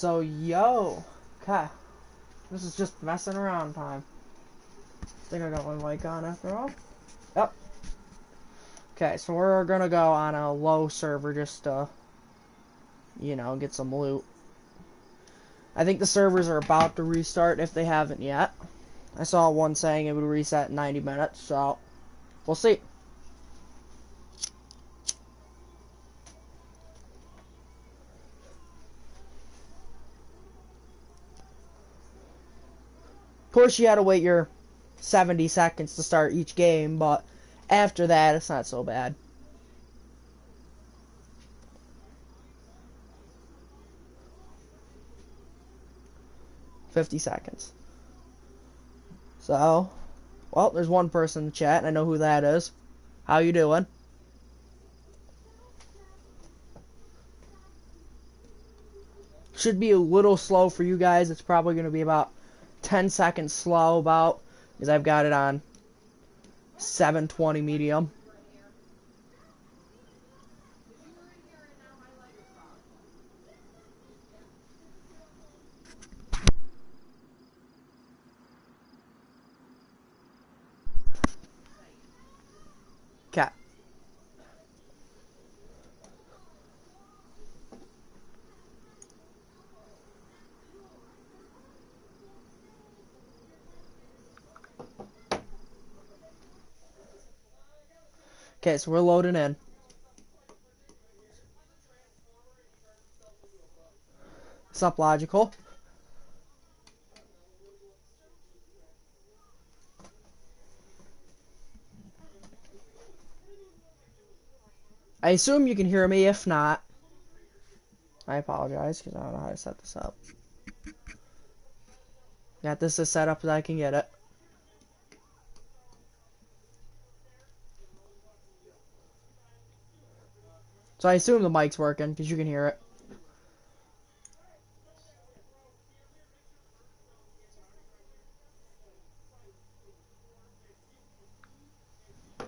So, yo. Okay. This is just messing around time. I think I got my mic on after all. Yep. Okay, so we're gonna go on a low server just to, you know, get some loot. I think the servers are about to restart if they haven't yet. I saw one saying it would reset in 90 minutes, so we'll see. Of course, you gotta wait your 70 seconds to start each game, but after that, it's not so bad. $50. So, well, there's one person in the chat, and I know who that is. How you doing? Should be a little slow for you guys. It's probably going to be about 10 seconds slow, because I've got it on 720 medium. Okay. Okay, so we're loading in. What's up, Logical? I assume you can hear me. If not, I apologize, because I don't know how to set this up. Got this as set up as I can get it. So I assume the mic's working, because you can hear it.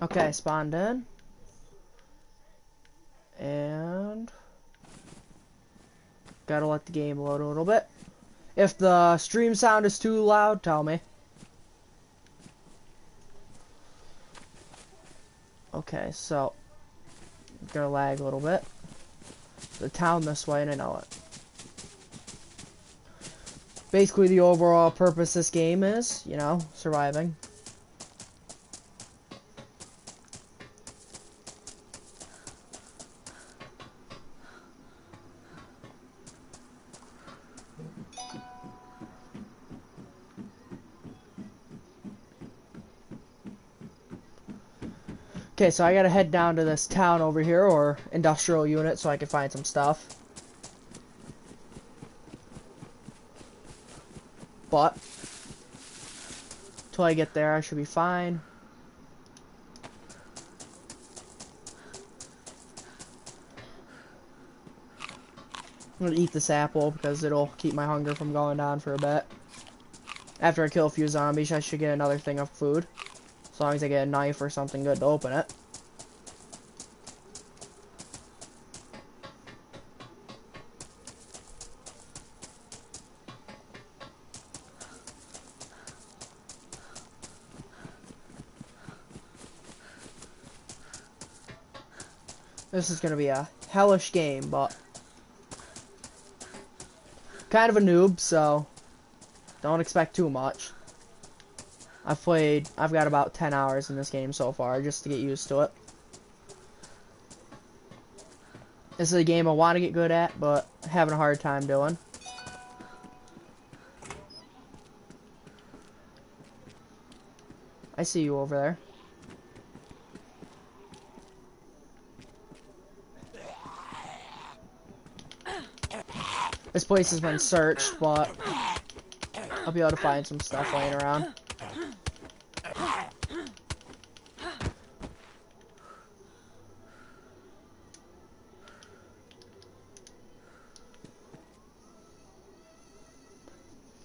Okay, spawned in. And gotta let the game load a little bit. If the stream sound is too loud, tell me. Okay, so gonna lag a little bit. The town this way, and I know it. Basically, the overall purpose of this game is, you know, surviving. Okay, so I gotta head down to this town over here, or industrial unit, so I can find some stuff. But till I get there, I should be fine. I'm gonna eat this apple because it'll keep my hunger from going down for a bit. After I kill a few zombies, I should get another thing of food. As long as I get a knife or something good to open it. This is gonna be a hellish game, but kind of a noob, so don't expect too much. I've got about 10 hours in this game so far, just to get used to it. This is a game I want to get good at, but having a hard time doing. I see you over there. This place has been searched, but I'll be able to find some stuff laying around.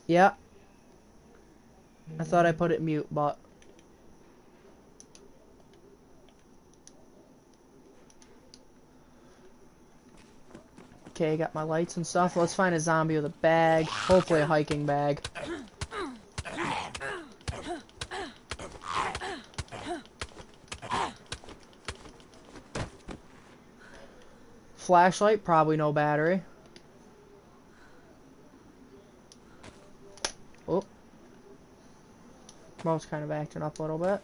Yeah. I thought I put it mute, but Okay, got my lights and stuff. Let's find a zombie with a bag. Hopefully a hiking bag. Flashlight, probably no battery. Oh. Mouse kind of acting up a little bit.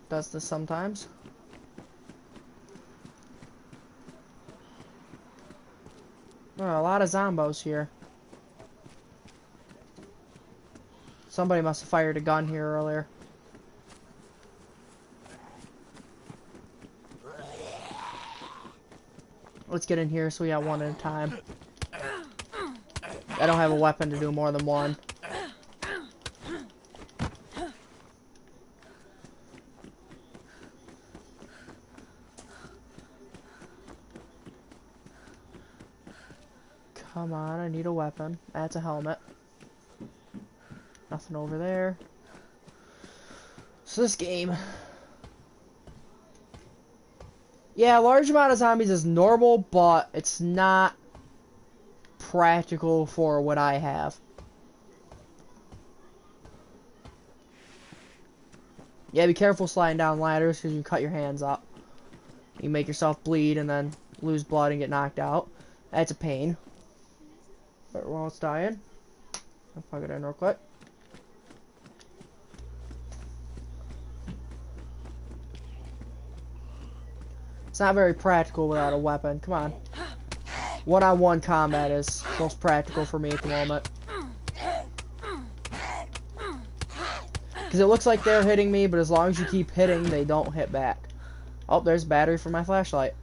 Does this sometimes. Oh, a lot of zombos here. Somebody must have fired a gun here earlier. Let's get in here so we got one at a time. I don't have a weapon to do more than one. Come on, I need a weapon. That's a helmet. Nothing over there. So this game... Yeah, a large amount of zombies is normal, but it's not practical for what I have. Yeah, be careful sliding down ladders because you can cut your hands up. You make yourself bleed and then lose blood and get knocked out. That's a pain. But we're almost dying. I'll plug it in real quick. It's not very practical without a weapon. Come on. One-on-one combat is most practical for me at the moment. Because it looks like they're hitting me, but as long as you keep hitting, they don't hit back. Oh, there's battery for my flashlight.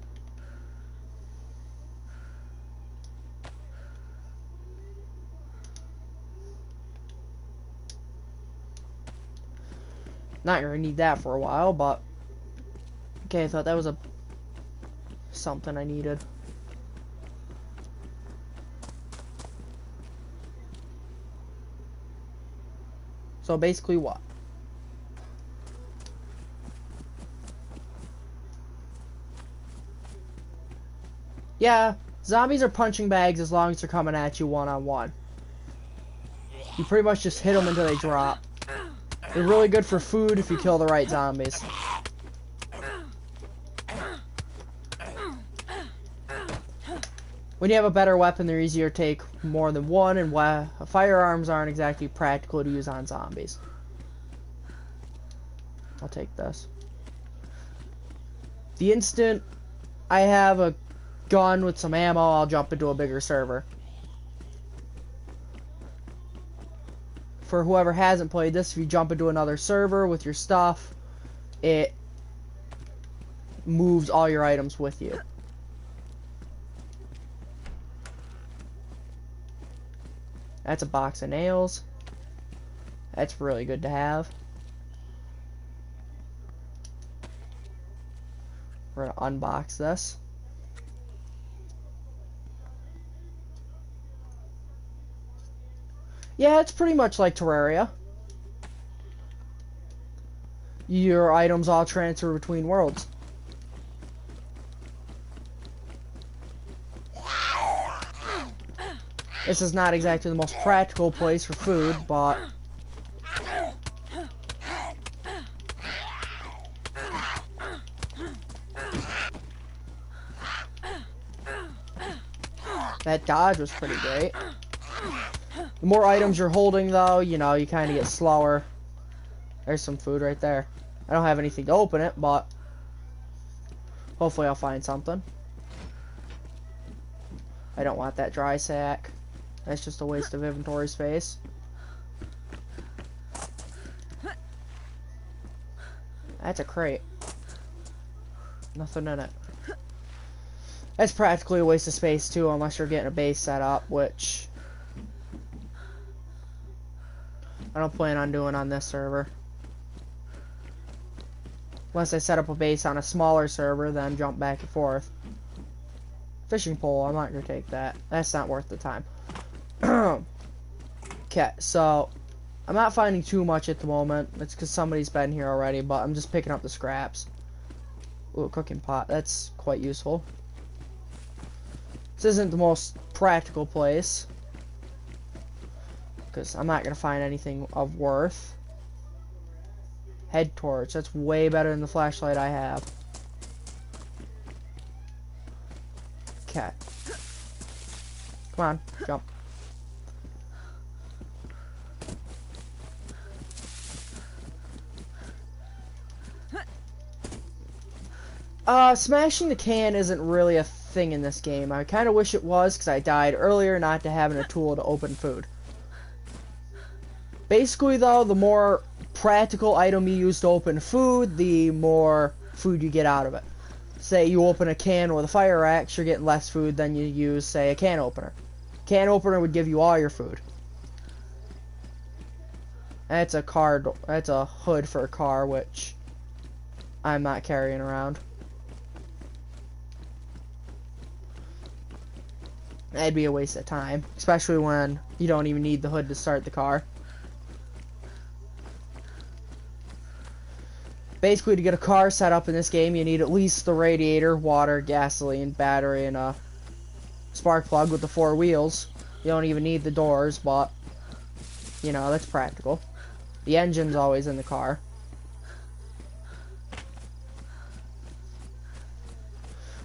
Not gonna need that for a while, but... Okay, I thought that was something I needed. So basically what? Yeah, zombies are punching bags as long as they're coming at you one-on-one. You pretty much just hit them until they drop. They're really good for food if you kill the right zombies. When you have a better weapon, they're easier to take more than one, and firearms aren't exactly practical to use on zombies. I'll take this. The instant I have a gun with some ammo, I'll jump into a bigger server. For whoever hasn't played this, if you jump into another server with your stuff, it moves all your items with you. That's a box of nails. That's really good to have. We're gonna unbox this. Yeah, it's pretty much like Terraria. Your items all transfer between worlds. This is not exactly the most practical place for food, but... That dodge was pretty great. The more items you're holding, though, you know, you kind of get slower. There's some food right there. I don't have anything to open it, but hopefully I'll find something. I don't want that dry sack. That's just a waste of inventory space. That's a crate. Nothing in it. That's practically a waste of space, too, unless you're getting a base set up, which I don't plan on doing on this server. Unless I set up a base on a smaller server, then jump back and forth. Fishing pole, I'm not going to take that. That's not worth the time. Okay, so I'm not finding too much at the moment. It's because somebody's been here already, but I'm just picking up the scraps. Ooh, a cooking pot. That's quite useful. This isn't the most practical place, because I'm not going to find anything of worth. Head torch, that's way better than the flashlight I have. Okay. Come on, jump. Smashing the can isn't really a thing in this game. I kind of wish it was, because I died earlier not to having a tool to open food. Basically, though, the more practical item you use to open food, the more food you get out of it. Say you open a can with a fire axe, you're getting less food than you use, say, a can opener. Can opener would give you all your food. That's a car. That's a hood for a car, which I'm not carrying around. That'd be a waste of time, especially when you don't even need the hood to start the car. Basically, to get a car set up in this game, you need at least the radiator, water, gasoline, battery, and a spark plug with the 4 wheels. You don't even need the doors, but, you know, that's practical. The engine's always in the car.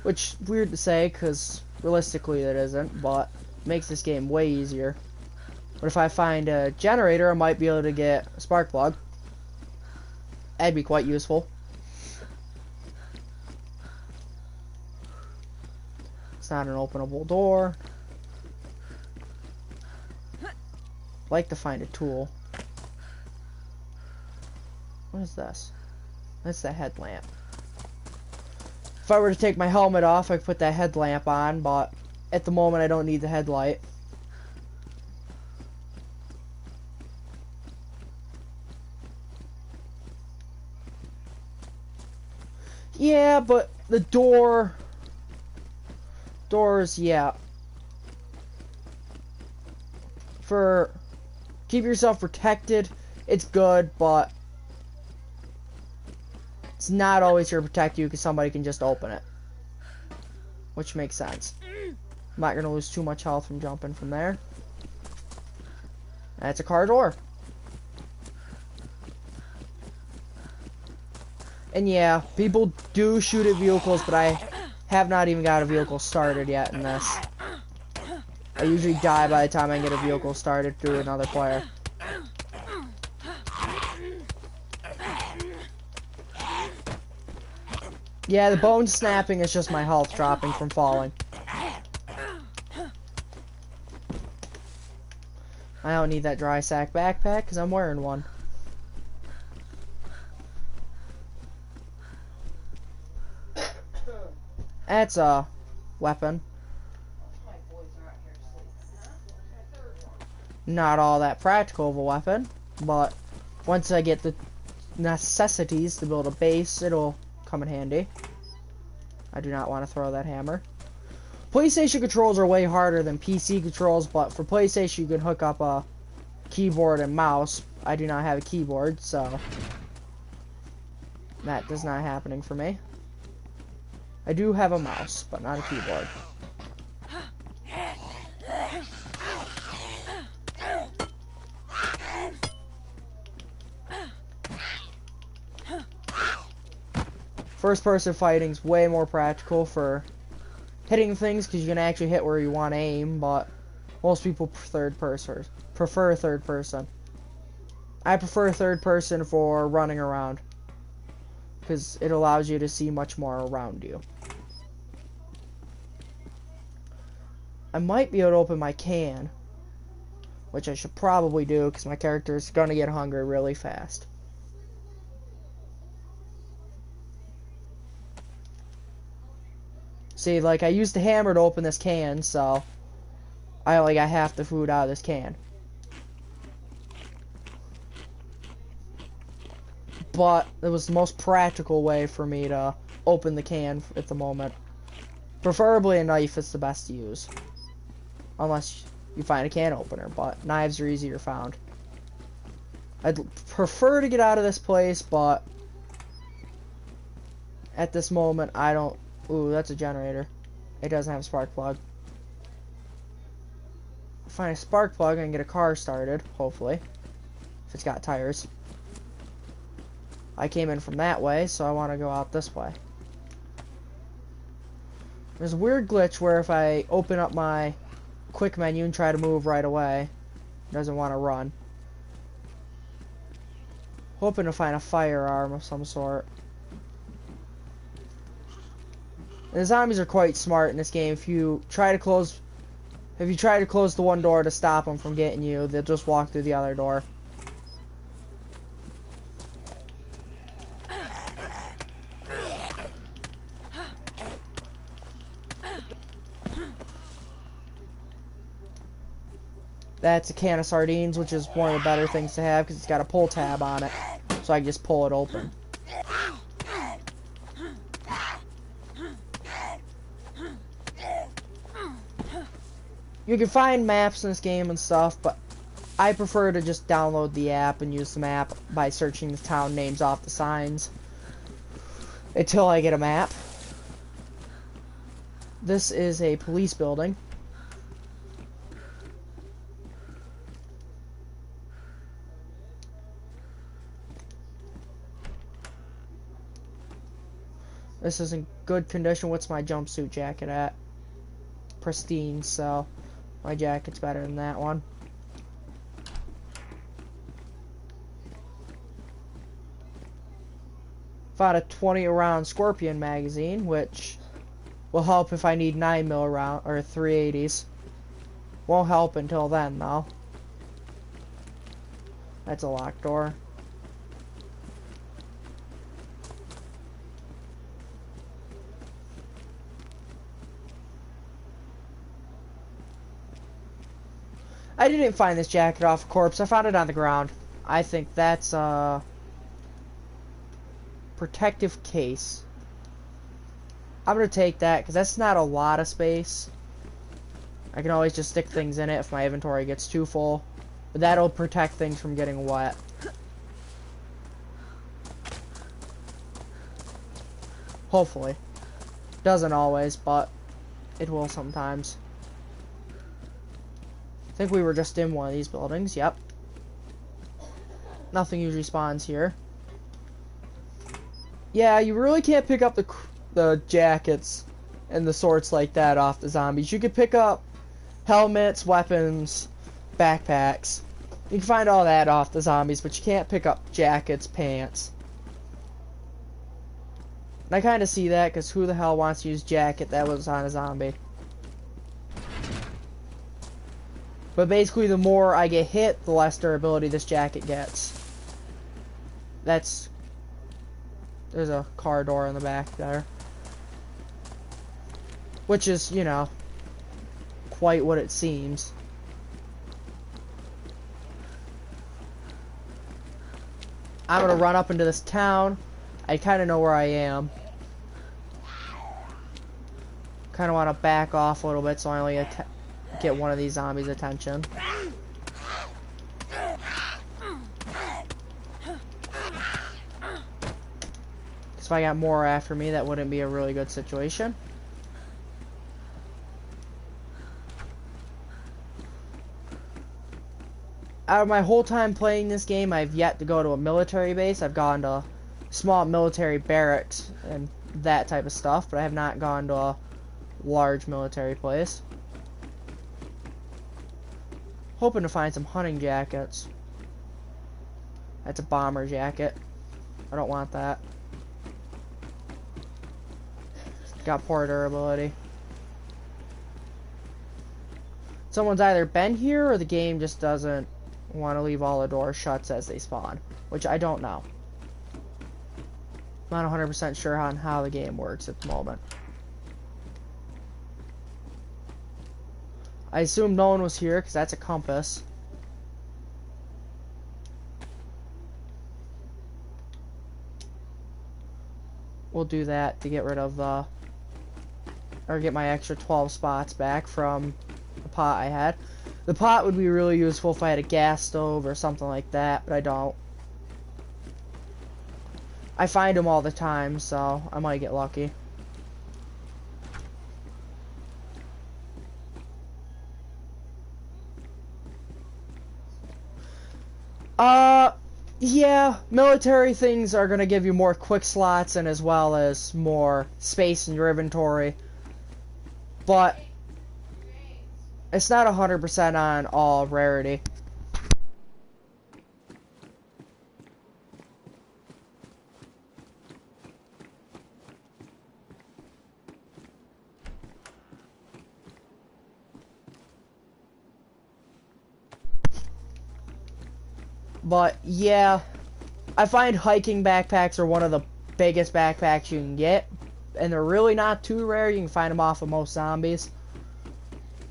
Which, weird to say, because realistically it isn't, but makes this game way easier. But if I find a generator, I might be able to get a spark plug. That'd be quite useful. It's not an openable door. I'd like to find a tool. What is this? That's the headlamp. If I were to take my helmet off, I could put that headlamp on, but at the moment I don't need the headlight. Yeah, but the doors, yeah. For keep yourself protected, it's good, but it's not always here to protect you because somebody can just open it. Which makes sense. I'm not going to lose too much health from jumping from there. That's a car door. And yeah, people do shoot at vehicles, but I have not even got a vehicle started yet in this. I usually die by the time I get a vehicle started through another player. Yeah, the bone snapping is just my health dropping from falling. I don't need that dry sack backpack because I'm wearing one. That's a weapon. Not all that practical of a weapon, but once I get the necessities to build a base, it'll come in handy. I do not want to throw that hammer. PlayStation controls are way harder than PC controls, but for PlayStation you can hook up a keyboard and mouse. I do not have a keyboard, so that is not happening for me. I do have a mouse, but not a keyboard. First person fighting is way more practical for hitting things because you can actually hit where you want to aim, but most people prefer third person. I prefer third person for running around because it allows you to see much more around you. I might be able to open my can, which I should probably do because my character is going to get hungry really fast. See, like, I used the hammer to open this can, so I only got half the food out of this can. But it was the most practical way for me to open the can at the moment. Preferably a knife is the best to use. Unless you find a can opener, but knives are easier found. I'd prefer to get out of this place, but at this moment I don't... Ooh, that's a generator. It doesn't have a spark plug. find a spark plug and get a car started, hopefully. If it's got tires. I came in from that way, so I want to go out this way. There's a weird glitch where if I open up my quick menu and try to move right away, it doesn't want to run. Hoping to find a firearm of some sort. And the zombies are quite smart in this game. If you try to close the one door to stop them from getting you, they'll just walk through the other door. That's a can of sardines, which is one of the better things to have because it's got a pull tab on it. So I can just pull it open. You can find maps in this game and stuff, but I prefer to just download the app and use the map by searching the town names off the signs until I get a map. This is a police building. This is in good condition. What's my jumpsuit jacket at? Pristine, so my jacket's better than that one. Found a 20 round Scorpion magazine, which will help if I need 9mm round or 380s. Won't help until then, though. That's a locked door. I didn't find this jacket off a corpse. I found it on the ground. I think that's a protective case. I'm going to take that because that's not a lot of space. I can always just stick things in it if my inventory gets too full. But that'll protect things from getting wet. Hopefully. Doesn't always, but it will sometimes. I think we were just in one of these buildings. Yep. Nothing usually spawns here. Yeah, you really can't pick up the jackets and the sorts like that off the zombies. You could pick up helmets, weapons, backpacks. You can find all that off the zombies, but you can't pick up jackets, pants. And I kind of see that, because who the hell wants to use jacket that was on a zombie? But basically, the more I get hit, the less durability this jacket gets. There's a car door in the back there. Which is, you know, quite what it seems. I'm gonna run up into this town. I kind of know where I am. Kind of want to back off a little bit so I only get one of these zombies' attention. If I got more after me, that wouldn't be a really good situation. Out of my whole time playing this game, I've yet to go to a military base. I've gone to small military barracks and that type of stuff, but I have not gone to a large military place. Hoping to find some hunting jackets. That's a bomber jacket. I don't want that. Got poor durability. Someone's either been here or the game just doesn't want to leave all the doors shut as they spawn, which I don't know. I'm not 100% sure on how the game works at the moment. I assume no one was here because that's a compass. We'll do that to get rid of the, or get my extra 12 spots back from the pot I had. The pot would be really useful if I had a gas stove or something like that, but I don't. I find them all the time, so I might get lucky. Uh, yeah, military things are gonna give you more quick slots and as well as more space in your inventory. But it's not 100% on all rarity. But yeah, I find hiking backpacks are one of the biggest backpacks you can get, and they're really not too rare. You can find them off of most zombies.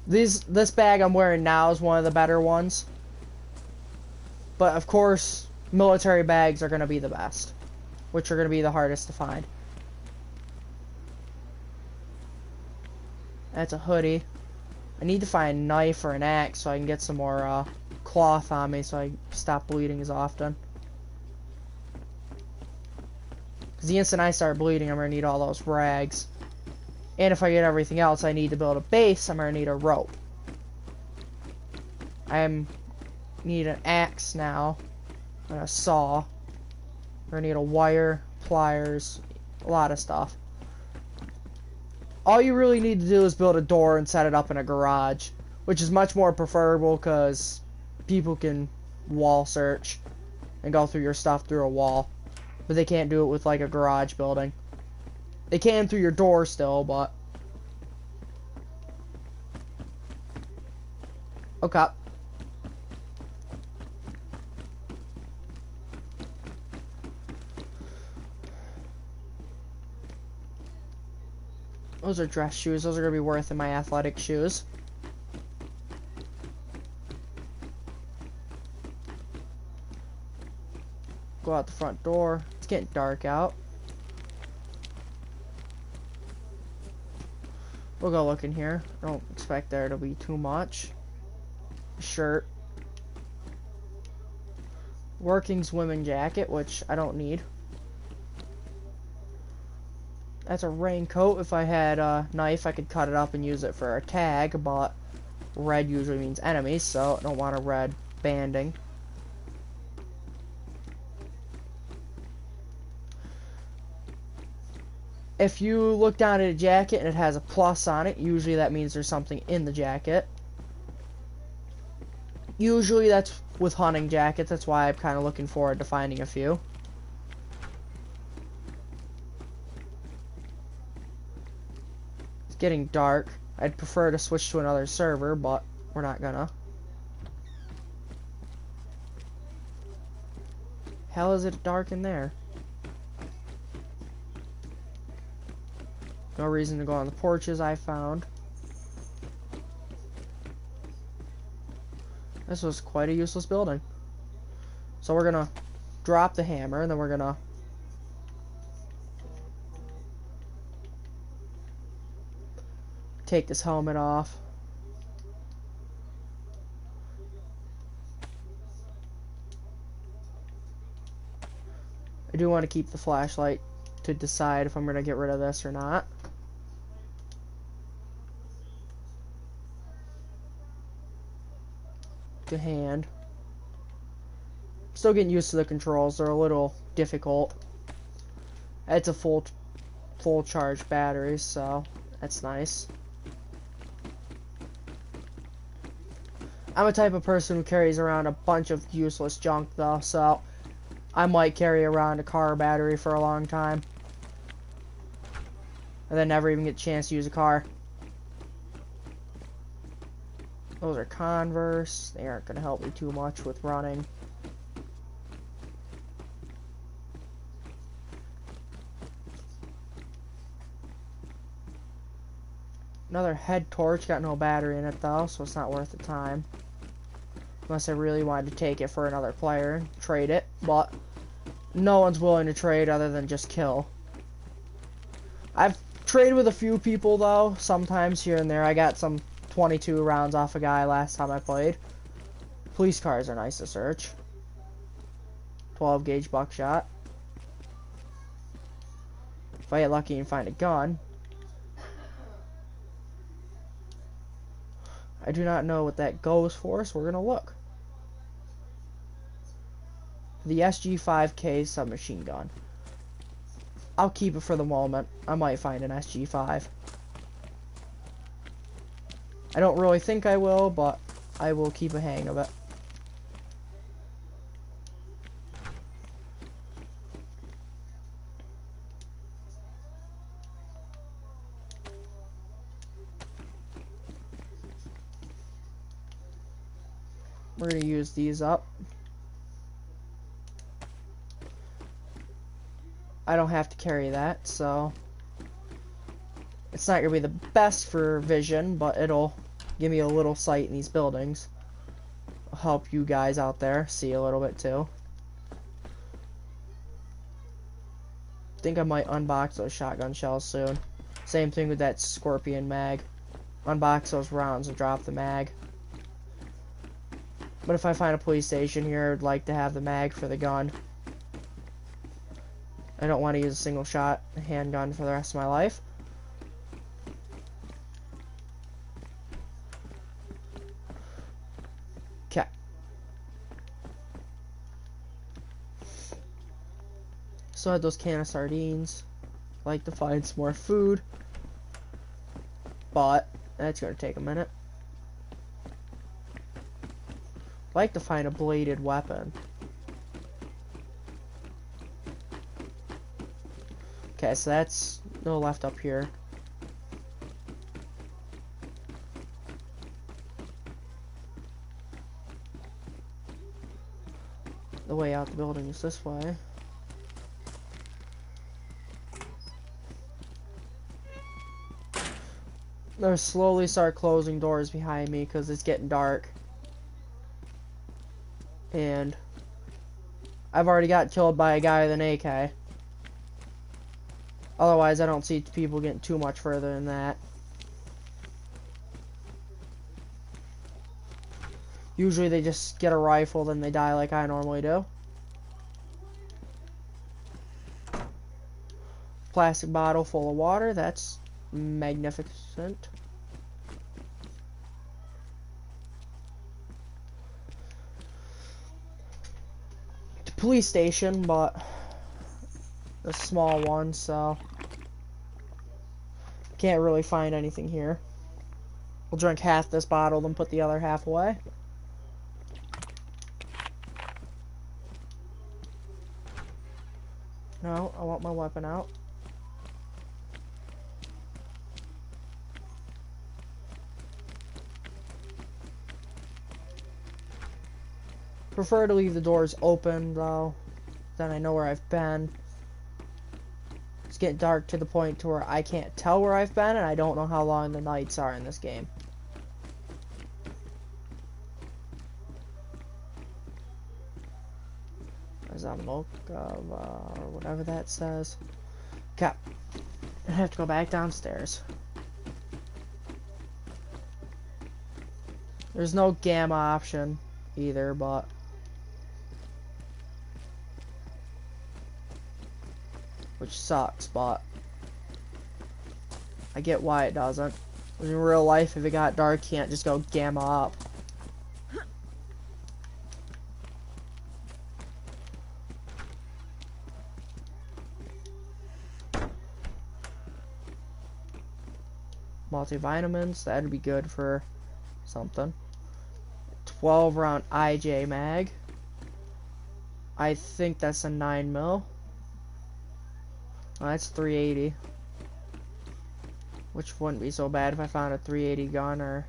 This bag I'm wearing now is one of the better ones. But of course, military bags are going to be the best, which are going to be the hardest to find. That's a hoodie. I need to find a knife or an axe so I can get some more cloth on me so I stop bleeding as often. Because the instant I start bleeding, I'm going to need all those rags. And if I get everything else I need to build a base, I'm going to need a rope. Need an axe now. And a saw. I'm going to need a wire, pliers, a lot of stuff. All you really need to do is build a door and set it up in a garage, which is much more preferable because people can wall search and go through your stuff through a wall, but they can't do it with like a garage building. They can through your door still, but okay. Those are dress shoes. Those are going to be worth in my athletic shoes. Go out the front door. It's getting dark out. We'll go look in here. I don't expect there to be too much. Shirt. Working swimming jacket, which I don't need. That's a raincoat. If I had a knife, I could cut it up and use it for a tag, but red usually means enemies, so I don't want a red banding. If you look down at a jacket and it has a plus on it, usually that means there's something in the jacket. Usually that's with hunting jackets, that's why I'm kind of looking forward to finding a few. Getting dark. I'd prefer to switch to another server, but we're not gonna. Hell is it dark in there? No reason to go on the porches I found. This was quite a useless building. So we're gonna drop the hammer and then we're gonna take this helmet off. I do want to keep the flashlight to decide if I'm going to get rid of this or not. The hand. Still getting used to the controls. They're a little difficult. It's a full charge battery, so that's nice. I'm a type of person who carries around a bunch of useless junk though, so I might carry around a car battery for a long time. And then never even get a chance to use a car. Those are Converse. They aren't going to help me too much with running. Another head torch. Got no battery in it though, so it's not worth the time. Unless I really wanted to take it for another player and trade it. But no one's willing to trade other than just kill. I've traded with a few people though, sometimes here and there. I got some 22 rounds off a guy last time I played. Police cars are nice to search. 12 gauge buckshot. If I get lucky and find a gun. I do not know what that goes for, so we're gonna look. The SG-5K submachine gun. I'll keep it for the moment. I might find an SG-5. I don't really think I will, but I will keep a hang of it. We're going to use these up. I don't have to carry that, so it's not going to be the best for vision, but it'll give me a little sight in these buildings. I'll help you guys out there see a little bit too. I think I might unbox those shotgun shells soon. Same thing with that Scorpion mag. Unbox those rounds and drop the mag. But if I find a police station here, I'd like to have the mag for the gun. I don't want to use a single shot handgun for the rest of my life. Okay. So I had those can of sardines. I'd like to find some more food. But that's going to take a minute. I'd like to find a bladed weapon. Okay, so that's no left up here. The way out the building is this way. They'll slowly start closing doors behind me because it's getting dark. And I've already got killed by a guy with an AK. Otherwise, I don't see people getting too much further than that. Usually they just get a rifle, then they die like I normally do. Plastic bottle full of water, that's magnificent. The police station, but a small one, so can't really find anything here. We'll drink half this bottle, then put the other half away. No, I want my weapon out. Prefer to leave the doors open, though. Then I know where I've been. It's getting dark to the point to where I can't tell where I've been, and I don't know how long the nights are in this game. Zamoka, or whatever that says. Okay. I have to go back downstairs. There's no gamma option either, but which sucks, but I get why it doesn't. In real life, if it got dark, you can't just go gamma up. Multivitamins, that'd be good for something. 12 round IJ mag. I think that's a 9mm. Oh, that's 380. Which wouldn't be so bad if I found a 380 gun or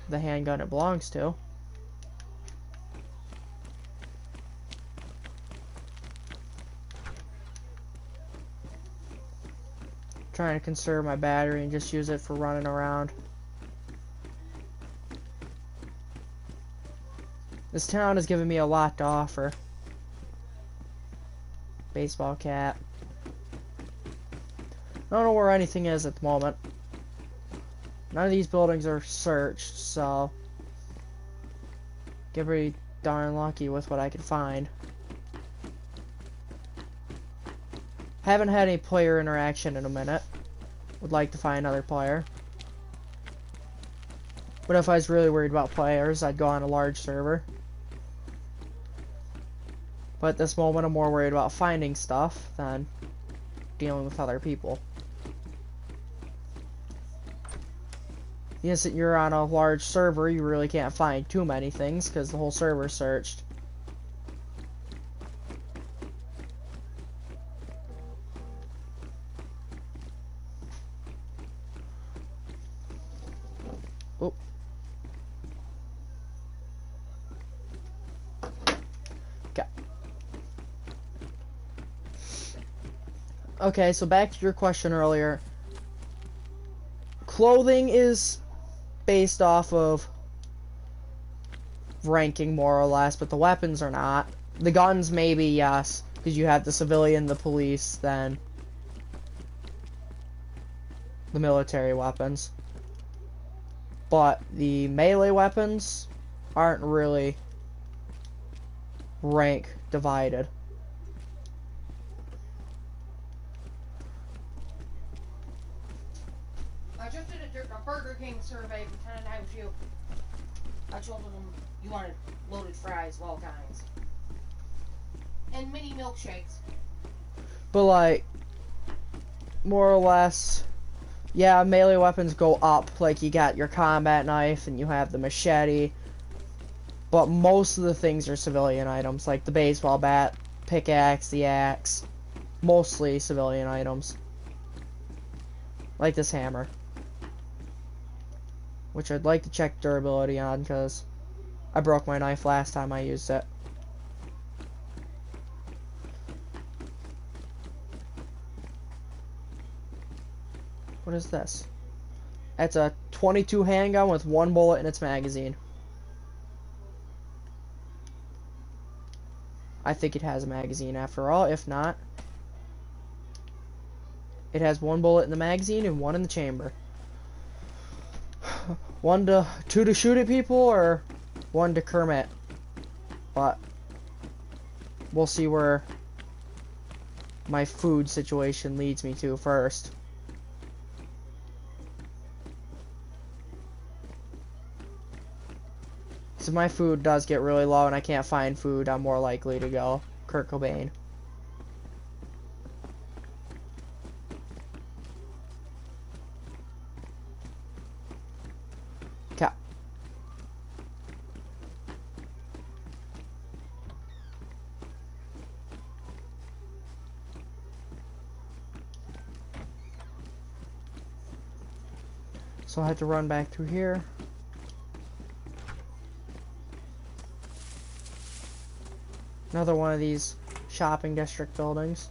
the handgun it belongs to. Trying to conserve my battery and just use it for running around. This town has given me a lot to offer. Baseball cap. I don't know where anything is at the moment. None of these buildings are searched, so get pretty darn lucky with what I can find. Haven't had any player interaction in a minute. Would like to find another player. But if I was really worried about players, I'd go on a large server. But at this moment, I'm more worried about finding stuff than dealing with other people. The instant you're on a large server, you really can't find too many things because the whole server's searched. Oh. Okay. Okay, so back to your question earlier. Clothing is based off of ranking, more or less, but the weapons are not. The guns, maybe, yes, because you have the civilian, the police, then the military weapons. But the melee weapons aren't really rank divided. I just did a Burger King survey, pretending I was you. I told them you wanted loaded fries of all kinds. And mini milkshakes. But, like, more or less, yeah, melee weapons go up. Like, you got your combat knife and you have the machete. But most of the things are civilian items, like the baseball bat, pickaxe, the axe. Mostly civilian items. Like this hammer. Which I'd like to check durability on, because I broke my knife last time I used it. What is this? It's a 22 handgun with 1 bullet in its magazine. I think it has a magazine after all. If not, it has 1 bullet in the magazine and 1 in the chamber. 2 to shoot at people, or 1 to Kermit. But we'll see where my food situation leads me to first. So if my food does get really low and I can't find food, I'm more likely to go Kurt Cobain. Okay. So I have to run back through here. Another one of these shopping district buildings.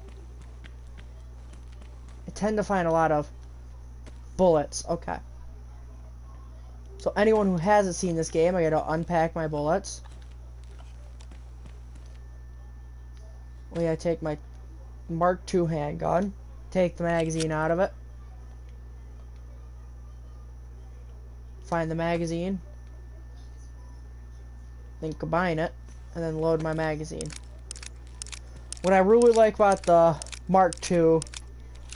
I tend to find a lot of bullets. Okay. So anyone who hasn't seen this game, I gotta unpack my bullets. I take my Mark II handgun, take the magazine out of it, find the magazine, then combine it, and then load my magazine. What I really like about the Mark II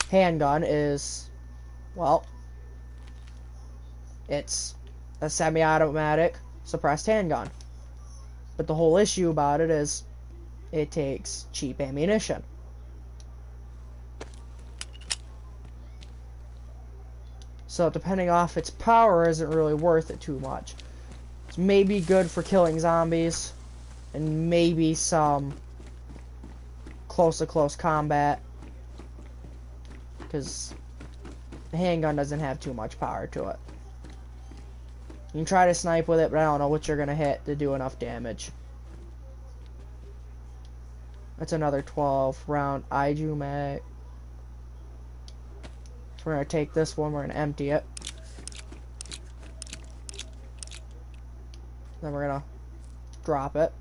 handgun is, well, it's a semi-automatic suppressed handgun. But the whole issue about it is it takes cheap ammunition. So depending off its power isn't really worth it too much. It's maybe good for killing zombies and maybe some close-to-close combat, because the handgun doesn't have too much power to it. You can try to snipe with it, but I don't know what you're gonna hit to do enough damage. That's another 12 round Iju mag. So we're gonna take this one, we're gonna empty it. Then we're gonna drop it.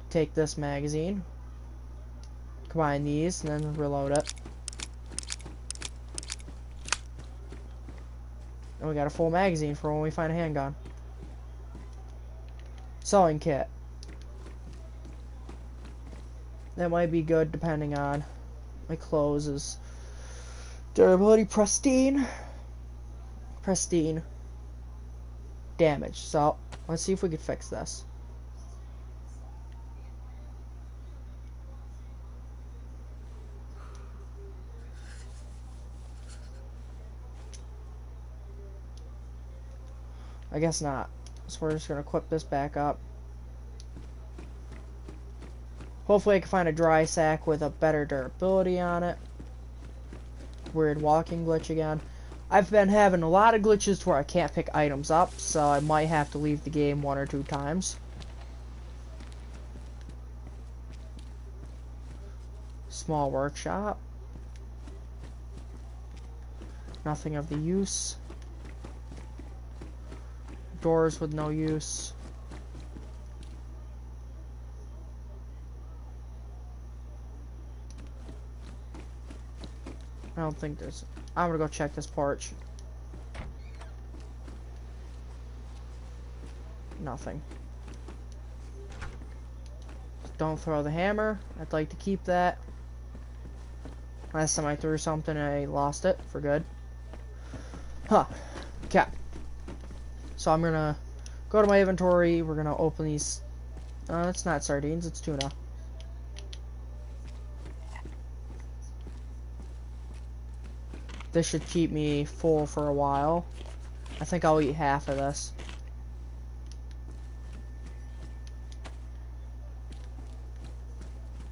Take this magazine, combine these, and then reload it. And we got a full magazine for when we find a handgun. Sewing kit. That might be good depending on my clothes. Is durability pristine? pristine damage. So let's see if we can fix this. I guess not. So we're just gonna equip this back up. Hopefully I can find a dry sack with a better durability on it. Weird walking glitch again. I've been having a lot of glitches where I can't pick items up, so I might have to leave the game 1 or 2 times. Small workshop. Nothing of the use. Doors with no use. I don't think there's... I'm gonna go check this porch. Nothing. Don't throw the hammer. I'd like to keep that. Last time I threw something, I lost it for good. Huh. Okay. So I'm gonna go to my inventory. We're gonna open these. It's not sardines, it's tuna. This should keep me full for a while. I think I'll eat half of this.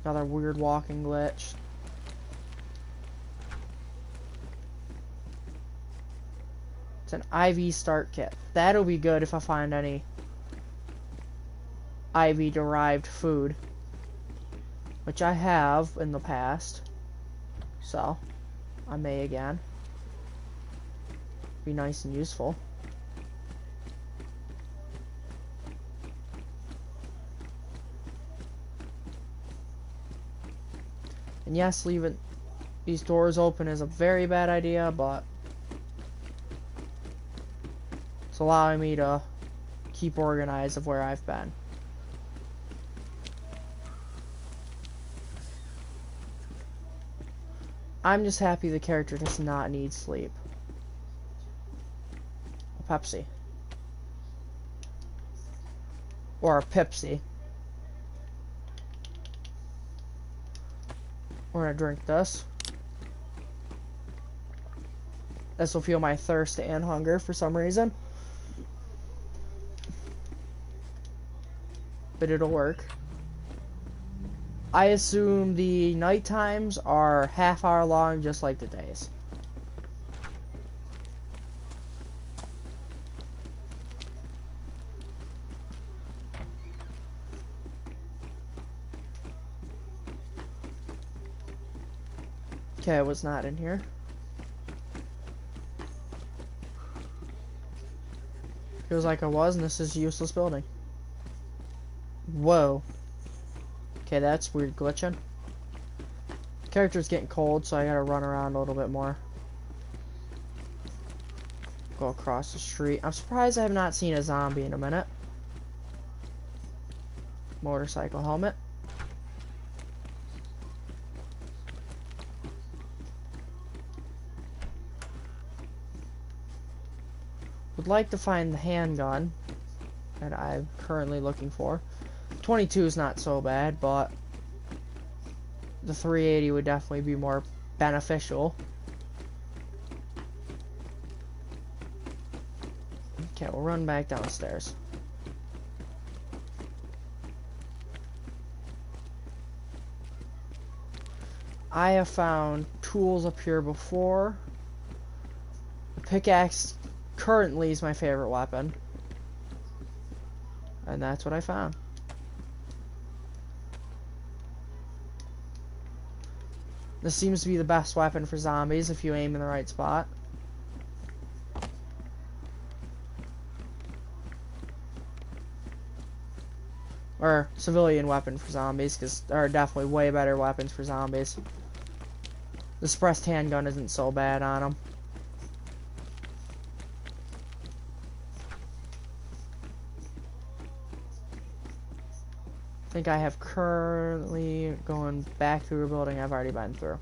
Another weird walking glitch. It's an IV start kit. That'll be good if I find any IV derived food, which I have in the past, so I may again. Be nice and useful. And yes, leaving these doors open is a very bad idea, but it's allowing me to keep organized of where I've been. I'm just happy the character does not need sleep. A Pepsi. Or a Pepsi. We're gonna drink this. This will fuel my thirst and hunger for some reason. But it'll work. I assume the night times are half-hour long, just like the days. Okay, I was not in here. Feels like I was, and this is a useless building. Whoa. Okay, that's weird glitching. Character's getting cold, so I gotta run around a little bit more. Go across the street. I'm surprised I have not seen a zombie in a minute. Motorcycle helmet. Would like to find the handgun that I'm currently looking for. 22 is not so bad, but the 380 would definitely be more beneficial. Okay, we'll run back downstairs. I have found tools up here before. The pickaxe currently is my favorite weapon. And that's what I found. This seems to be the best weapon for zombies if you aim in the right spot. Or civilian weapon for zombies, because there are definitely way better weapons for zombies. The suppressed handgun isn't so bad on them. I think I have currently going back through a building I've already been through.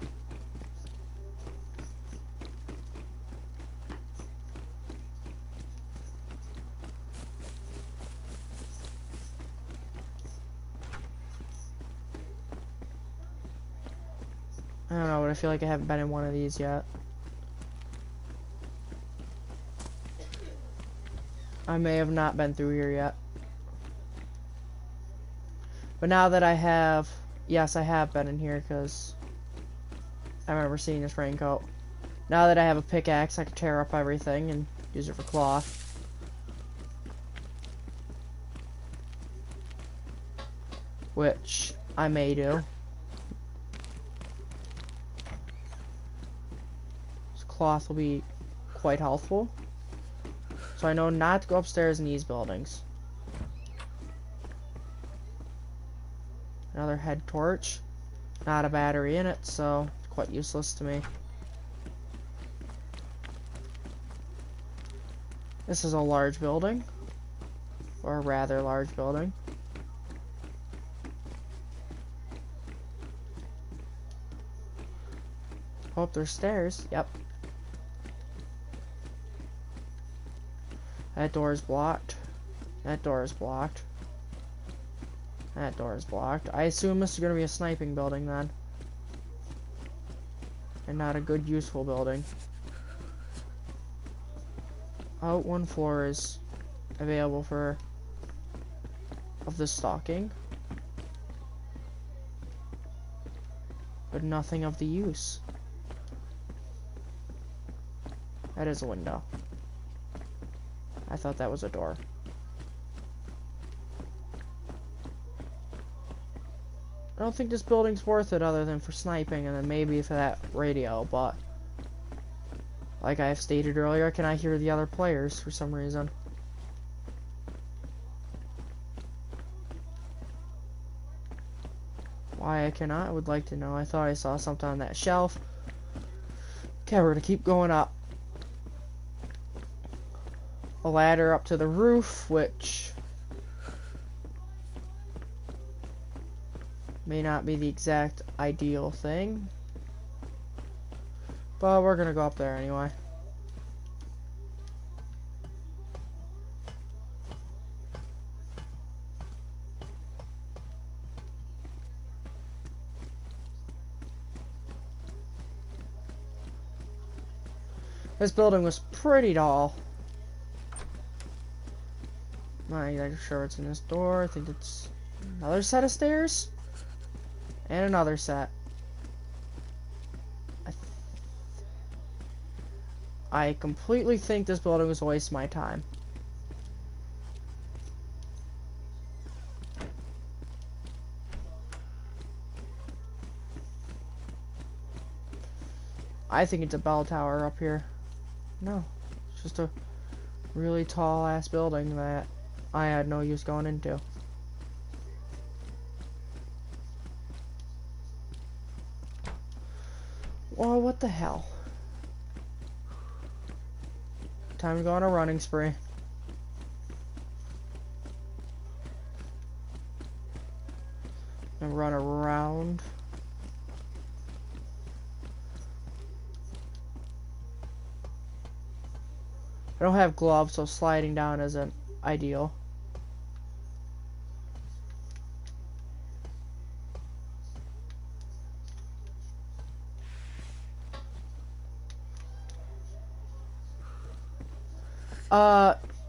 don't know, but I feel like I haven't been in one of these yet. I may have not been through here yet. But now that I have... Yes, I have been in here, because I remember seeing this raincoat. Now that I have a pickaxe, I can tear up everything and use it for cloth. Which I may do. This cloth will be quite helpful. So I know not to go upstairs in these buildings. Another head torch. Not a battery in it, so it's quite useless to me. This is a large building. Or a rather large building. Oh, there's stairs. Yep. That door is blocked. That door is blocked. That door is blocked. I assume this is going to be a sniping building then. And not a good, useful building. Oh, one floor is available for... of the stalking. But nothing of the use. That is a window. I thought that was a door. I don't think this building's worth it other than for sniping and then maybe for that radio, but like I have stated earlier, I cannot hear the other players for some reason. Why I cannot, I would like to know. I thought I saw something on that shelf. Okay, we're gonna keep going up. A ladder up to the roof, which may not be the exact ideal thing, but we're gonna go up there anyway. This building was pretty tall. I'm not sure what's in this door. I think it's another set of stairs. And another set. I completely think this building was a waste of my time. I think it's a bell tower up here. No, it's just a really tall ass building that I had no use going into. Well, what the hell? Time to go on a running spree. And run around. I don't have gloves, so sliding down isn't ideal.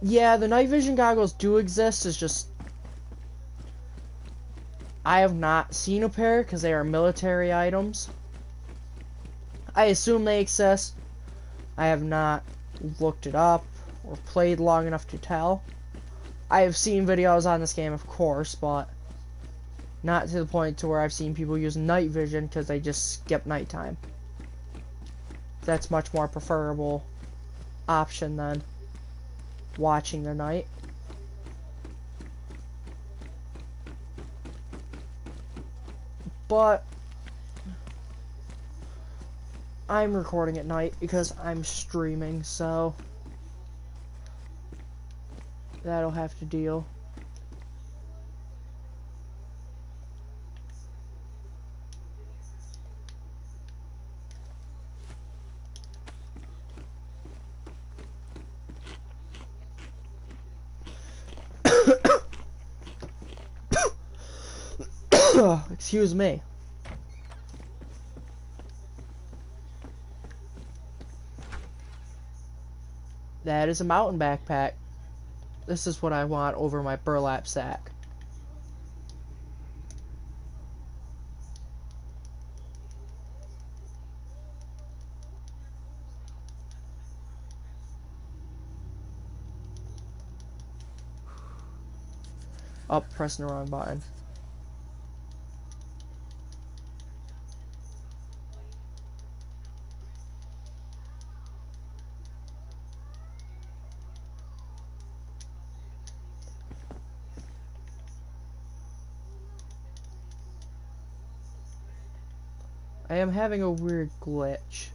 Yeah, the night vision goggles do exist, it's just I have not seen a pair because they are military items. I assume they exist. I have not looked it up or played long enough to tell. I have seen videos on this game, of course, but not to the point to where I've seen people use night vision because they just skip nighttime. That's much more preferable option than watching the night. But I'm recording at night because I'm streaming, so that'll have to deal. Excuse me. That is a mountain backpack. This is what I want over my burlap sack. Oh, pressing the wrong button. I am having a weird glitch.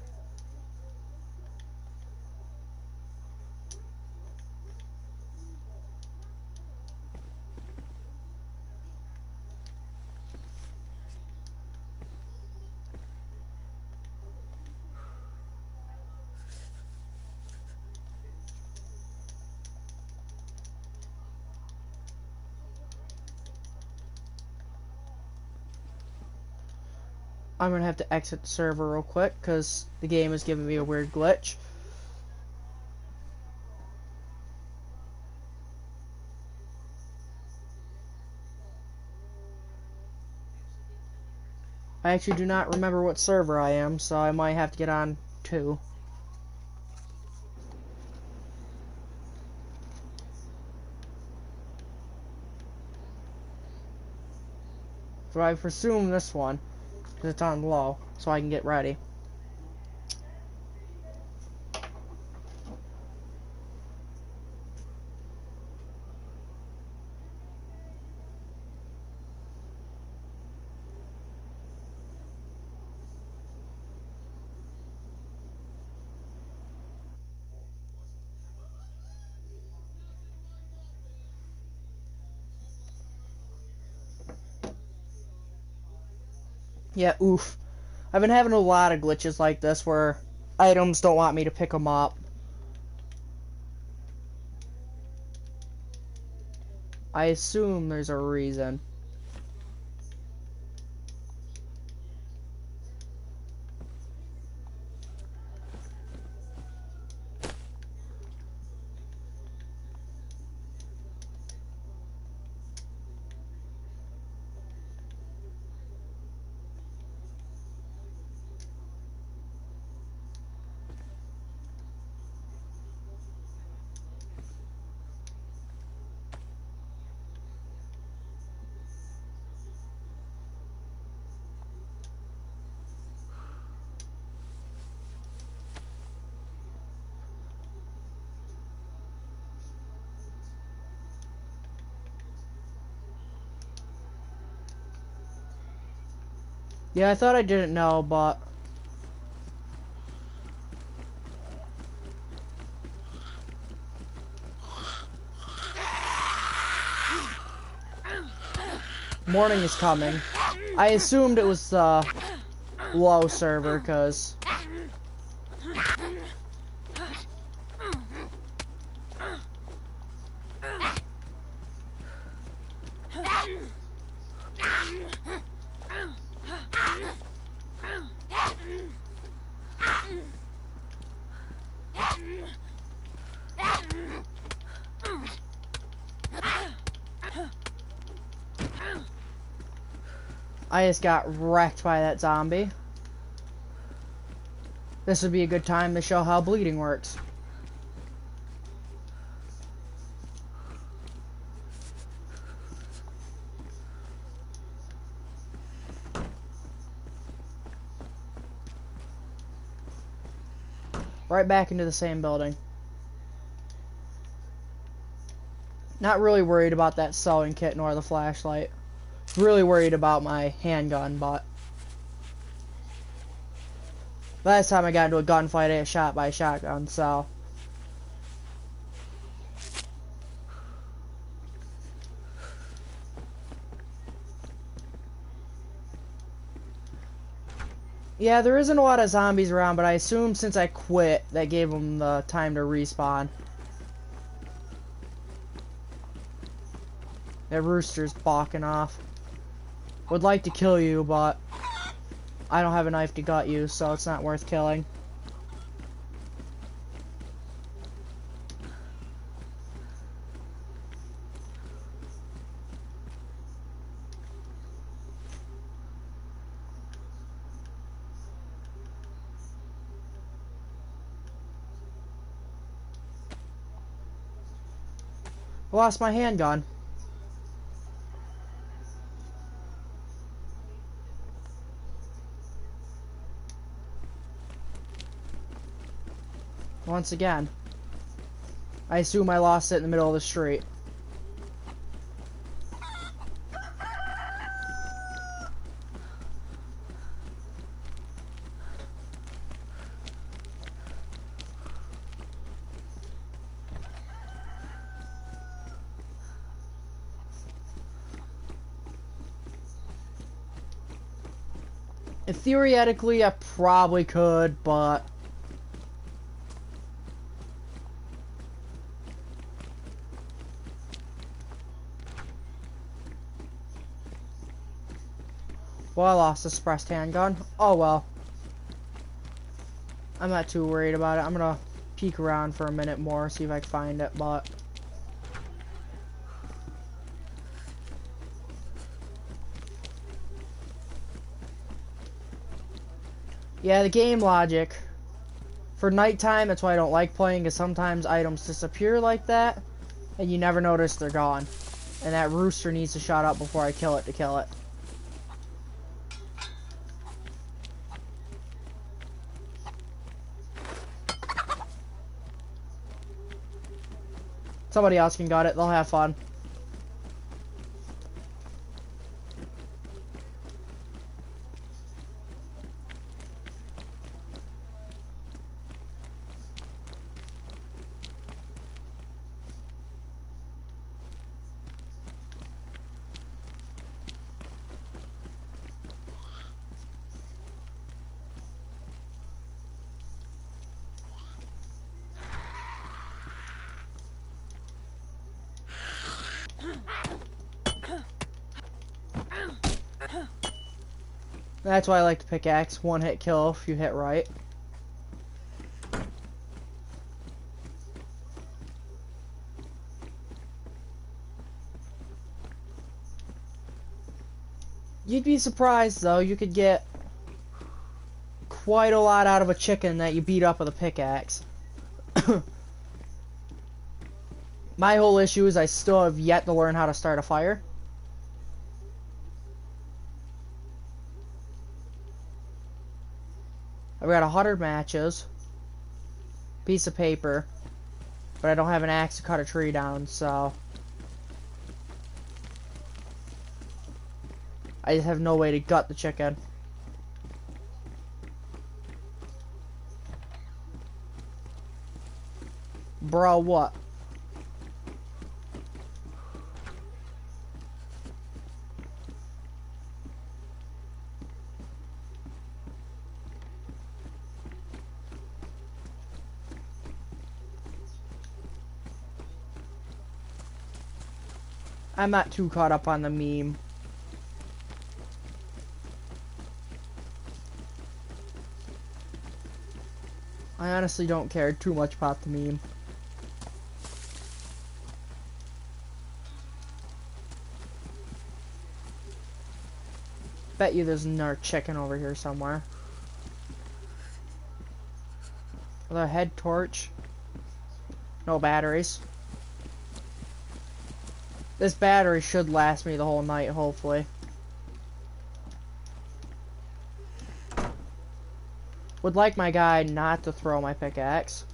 I'm gonna have to exit the server real quick because the game is giving me a weird glitch. I actually do not remember what server I am, so I might have to get on too. So I presume this one, because it's on low, so I can get ready. Yeah, oof. I've been having a lot of glitches like this where items don't want me to pick them up. I assume there's a reason. Yeah, I thought I didn't know, but morning is coming. I assumed it was the low server, because I just got wrecked by that zombie. This would be a good time to show how bleeding works. Right back into the same building. Not really worried about that sewing kit nor the flashlight. Really worried about my handgun, but last time I got into a gunfight, I got shot by a shotgun, so yeah, there isn't a lot of zombies around, but I assume since I quit, that gave them the time to respawn. That rooster's balking off. Would like to kill you, but I don't have a knife to gut you, so it's not worth killing. I lost my handgun. Once again. I assume I lost it in the middle of the street. And theoretically, I probably could, but... Well, I lost a suppressed handgun. Oh well. I'm not too worried about it. I'm gonna peek around for a minute more, see if I can find it, but... Yeah, the game logic. For nighttime, that's why I don't like playing, because sometimes items disappear like that, and you never notice they're gone. And that rooster needs to shut up before I kill it to kill it. Somebody else can get it, they'll have fun. That's why I like to pickaxe. One hit kill if you hit right. You'd be surprised though, you could get quite a lot out of a chicken that you beat up with a pickaxe. My whole issue is I still have yet to learn how to start a fire. I've got 100 matches, piece of paper, but I don't have an axe to cut a tree down, so I just have no way to gut the chicken. Bro, what? I'm not too caught up on the meme. I honestly don't care too much about the meme. Bet you there's another chicken over here somewhere. Another head torch. No batteries. This battery should last me the whole night, hopefully. Would like my guy not to throw my pickaxe.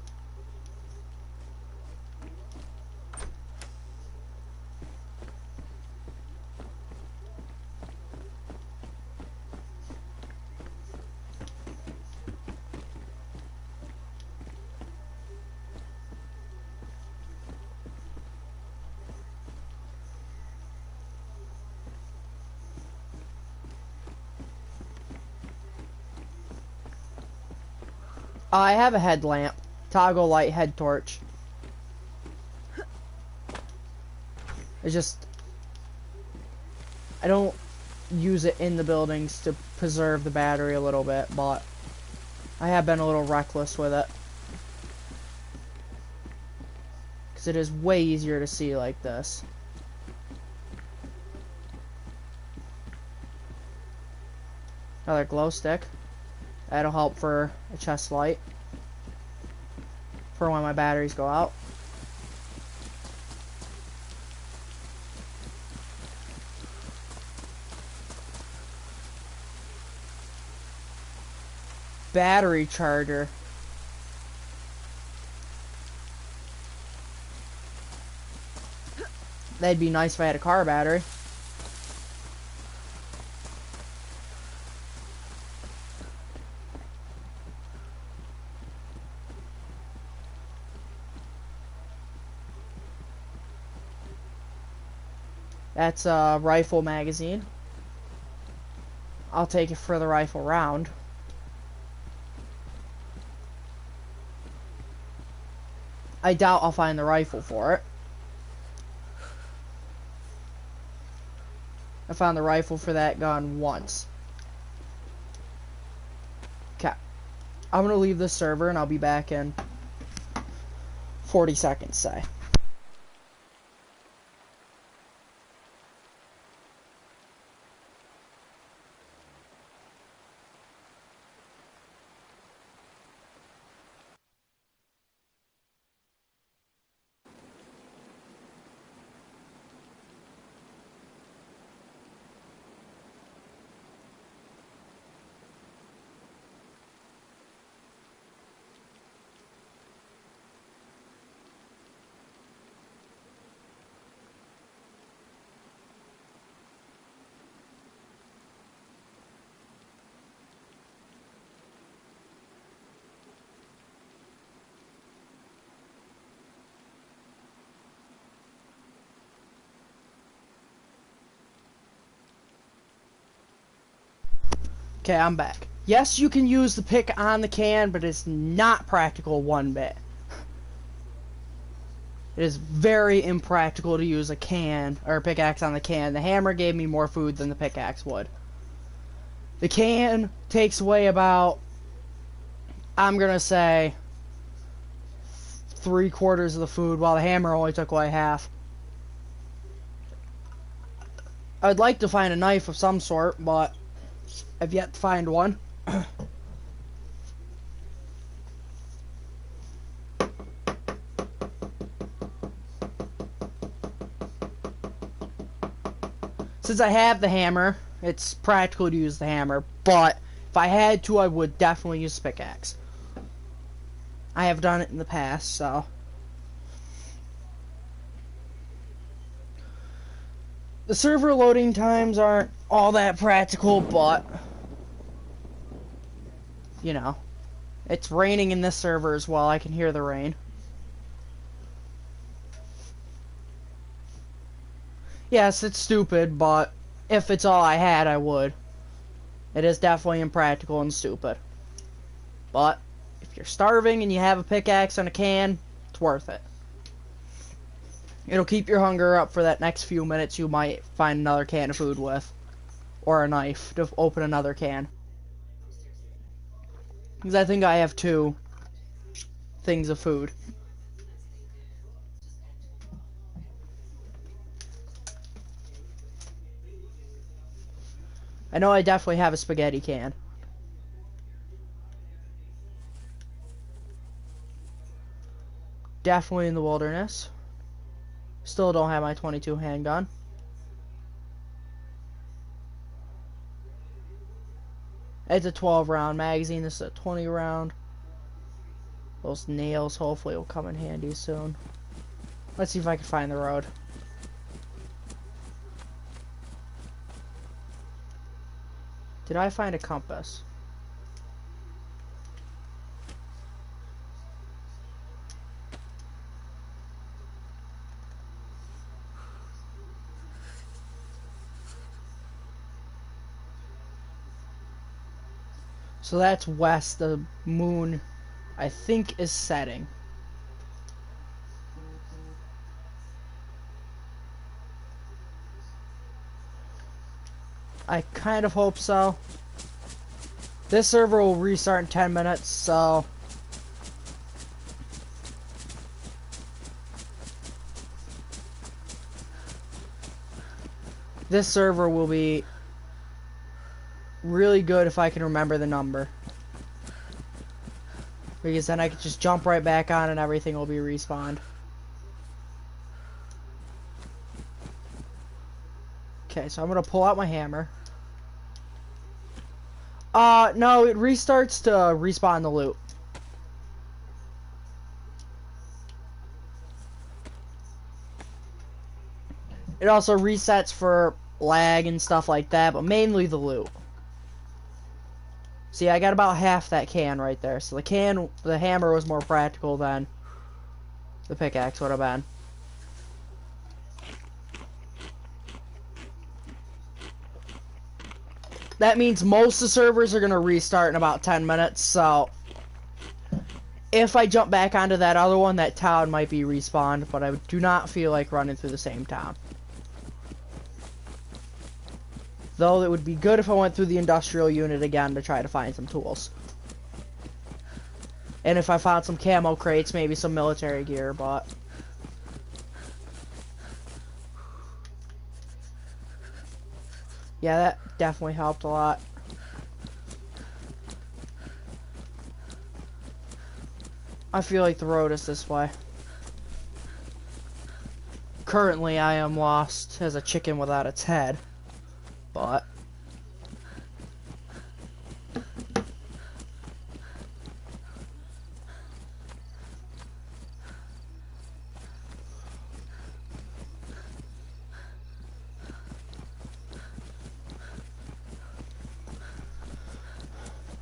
I have a headlamp. Toggle light head torch. It's just... I don't use it in the buildings to preserve the battery a little bit, but I have been a little reckless with it. Because it is way easier to see like this. Another glow stick. That'll help for a chest light. For when my batteries go out. battery charger. That'd be nice if I had a car battery. That's a rifle magazine. I'll take it for the rifle round. I doubt I'll find the rifle for it. I found the rifle for that gun once. Okay. I'm gonna leave this server and I'll be back in 40 seconds, say. Okay, I'm back. Yes, you can use the pick on the can, but it's not practical one bit. It is very impractical to use a can, or a pickaxe on the can. The hammer gave me more food than the pickaxe would. The can takes away about, I'm gonna say, 3/4 of the food, while the hammer only took away half. I'd like to find a knife of some sort, but I've yet to find one. Since I have the hammer, it's practical to use the hammer, but if I had to, I would definitely use a pickaxe. I have done it in the past, so. The server loading times aren't all that practical, but, you know, it's raining in this server as well. I can hear the rain. Yes, it's stupid, but if it's all I had, I would. It is definitely impractical and stupid. But if you're starving and you have a pickaxe and a can, it's worth it. It'll keep your hunger up for that next few minutes you might find another can of food with. Or a knife to open another can. Because I think I have 2 things of food. I know I definitely have a spaghetti can. Definitely in the wilderness. Still don't have my 22 handgun. It's a 12 round magazine. This is a 20 round. Those nails hopefully will come in handy soon. Let's see if I can find the road. Did I find a compass? So that's west. The moon, I think, is setting. I kind of hope so. This server will restart in 10 minutes, so this server will be really good if I can remember the number. Because then I can just jump right back on and everything will be respawned. Okay, so I'm going to pull out my hammer. No, it restarts to respawn the loot. It also resets for lag and stuff like that, but mainly the loot. See, I got about half that can right there. So the hammer was more practical than the pickaxe would have been. That means most of the servers are going to restart in about 10 minutes, so if I jump back onto that other one, that town might be respawned, but I do not feel like running through the same town. Though it would be good if I went through the industrial unit again to try to find some tools. And if I found some camo crates, maybe some military gear, but... yeah, that definitely helped a lot. I feel like the road is this way. Currently, I am lost as a chicken without its head. But...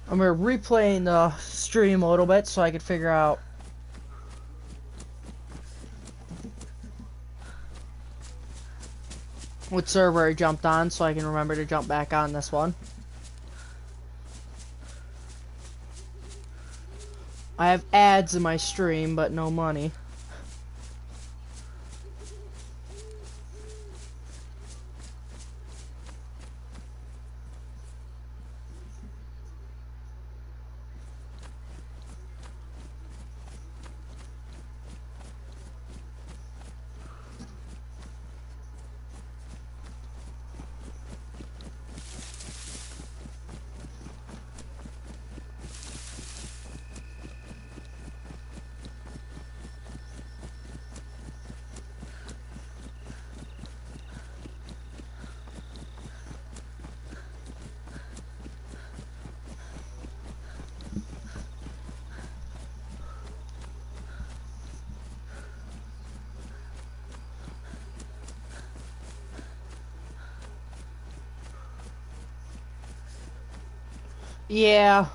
I'm replaying the stream a little bit so I could figure out what server I jumped on so I can remember to jump back on this one. I have ads in my stream, but no money. Yeah.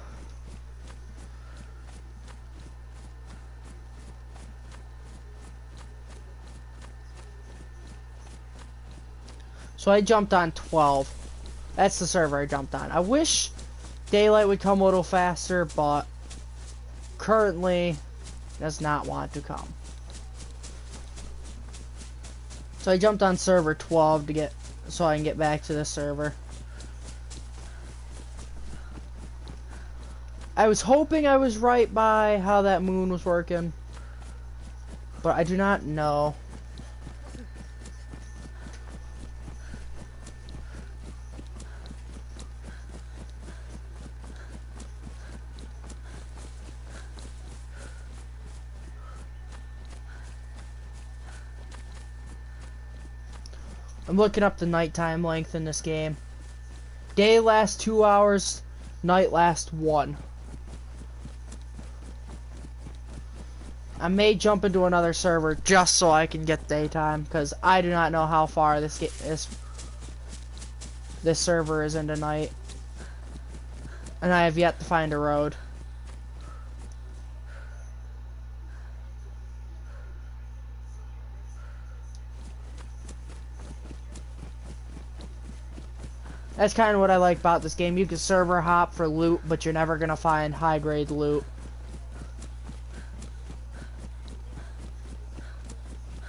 So I jumped on 12. That's the server I jumped on. I wish daylight would come a little faster, but currently does not want to come. So I jumped on server 12 to get so I can get back to this server. I was hoping I was right by how that moon was working, but I do not know. I'm looking up the nighttime length in this game. Day lasts 2 hours, night lasts 1. I may jump into another server just so I can get daytime, because I do not know how far this server is into night. And I have yet to find a road. That's kind of what I like about this game. You can server hop for loot, but you're never going to find high-grade loot.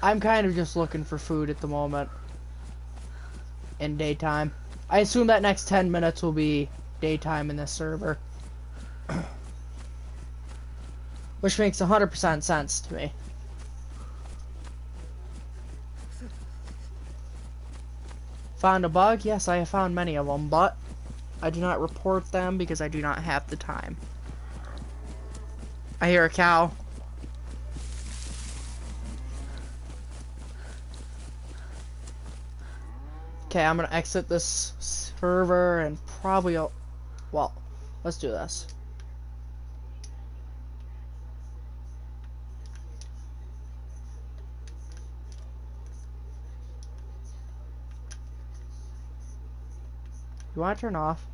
I'm kind of just looking for food at the moment. In daytime. I assume that next 10 minutes will be daytime in this server. Which makes 100% sense to me. Found a bug? Yes, I have found many of them, but I do not report them because I do not have the time. I hear a cow. Okay, I'm gonna exit this server and probably, well, Let's do this. You want to turn off?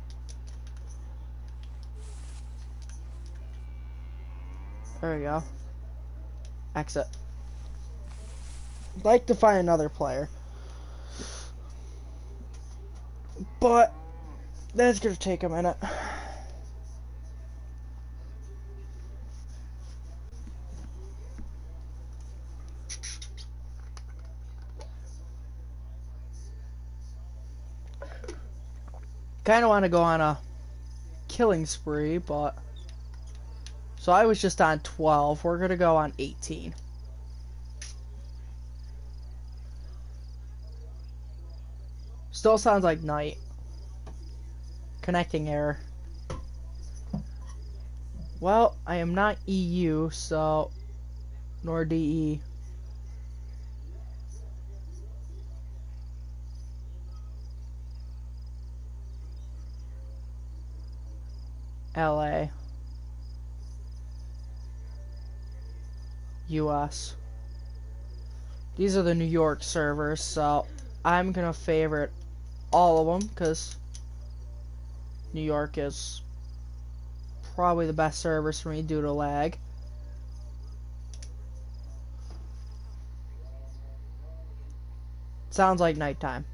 There we go. Exit. I'd like to find another player. But that's gonna take a minute. Kinda wanna go on a killing spree, but so I was just on 12. We're gonna go on 18. Still sounds like night. Connecting error. Well, I am not EU, so nor DE. LA. US. These are the New York servers, so I'm gonna favorite all of them because New York is probably the best servers for me due to lag. Sounds like nighttime.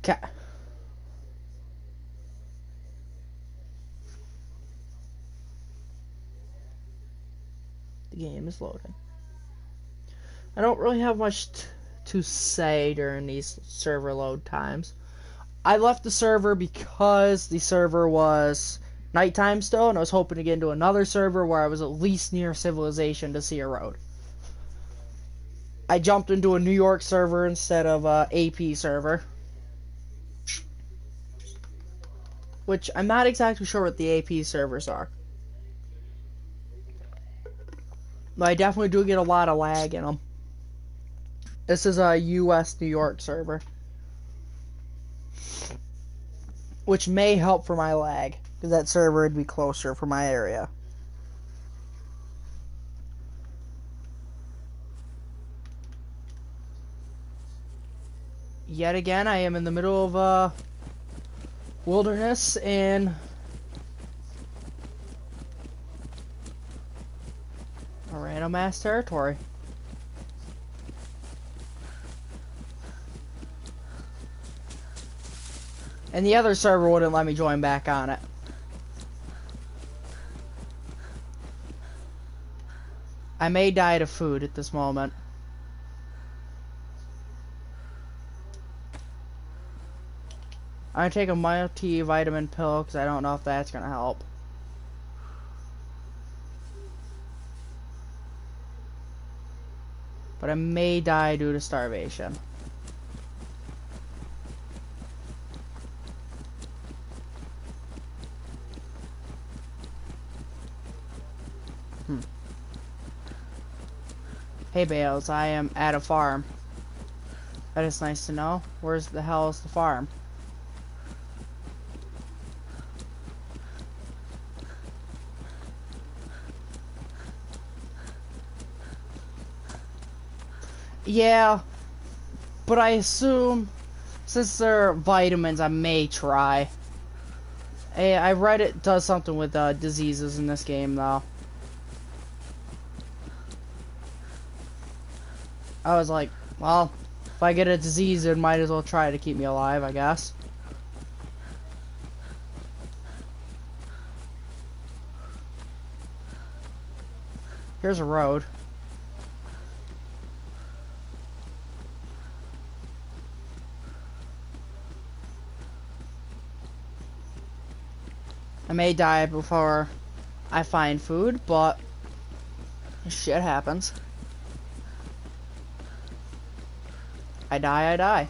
Okay. The game is loading. I don't really have much to say during these server load times. I left the server because the server was nighttime still, and I was hoping to get into another server where I was at least near civilization to see a road. I jumped into a New York server instead of a AP server. Which I'm not exactly sure what the AP servers are. But I definitely do get a lot of lag in them. This is a US New York server. Which may help for my lag, because that server would be closer for my area. Yet again, I am in the middle of a wilderness in a random ass territory. And the other server wouldn't let me join back on it. I may die to food at this moment. I'm gonna take a multivitamin pill because I don't know if that's gonna help. But I may die due to starvation. Hey Bales, I am at a farm. That is nice to know. Where's the hell is the farm? Yeah, but I assume since they're vitamins, I may try. Hey, I read it does something with diseases in this game, though. I was like, well, if I get a disease, it might as well try to keep me alive, I guess. Here's a road. I may die before I find food, but shit happens. I die, I die.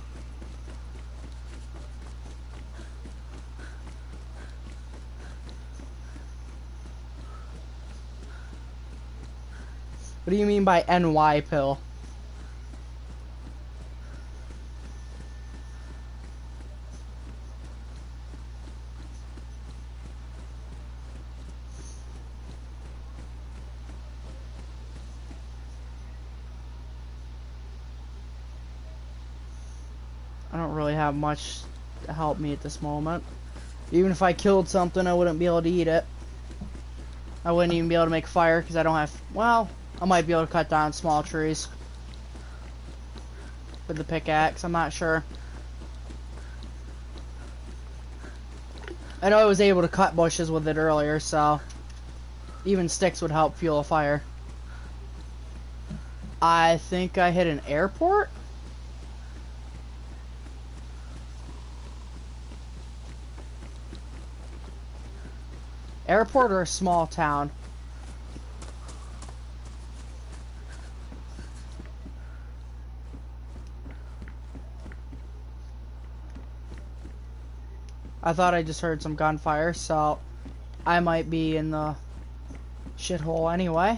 What do you mean by NY pill? I don't really have much to help me at this moment. Even if I killed something, I wouldn't be able to eat it. I wouldn't even be able to make fire because I don't have... Well, I might be able to cut down small trees with the pickaxe. I'm not sure. I know I was able to cut bushes with it earlier, so even sticks would help fuel a fire. I think I hit an airport? Airport or a small town? I thought I just heard some gunfire, so I might be in the shithole anyway.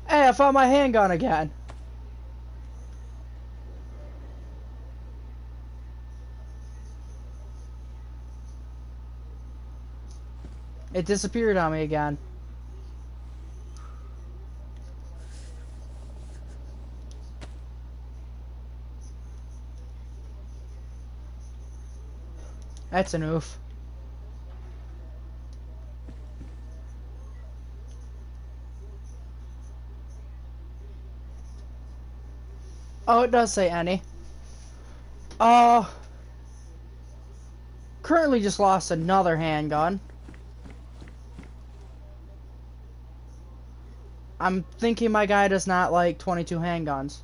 Hey, I found my handgun again. It disappeared on me again. That's an oof. Oh, it does say any. Currently just lost another handgun. I'm thinking my guy does not like 22 handguns.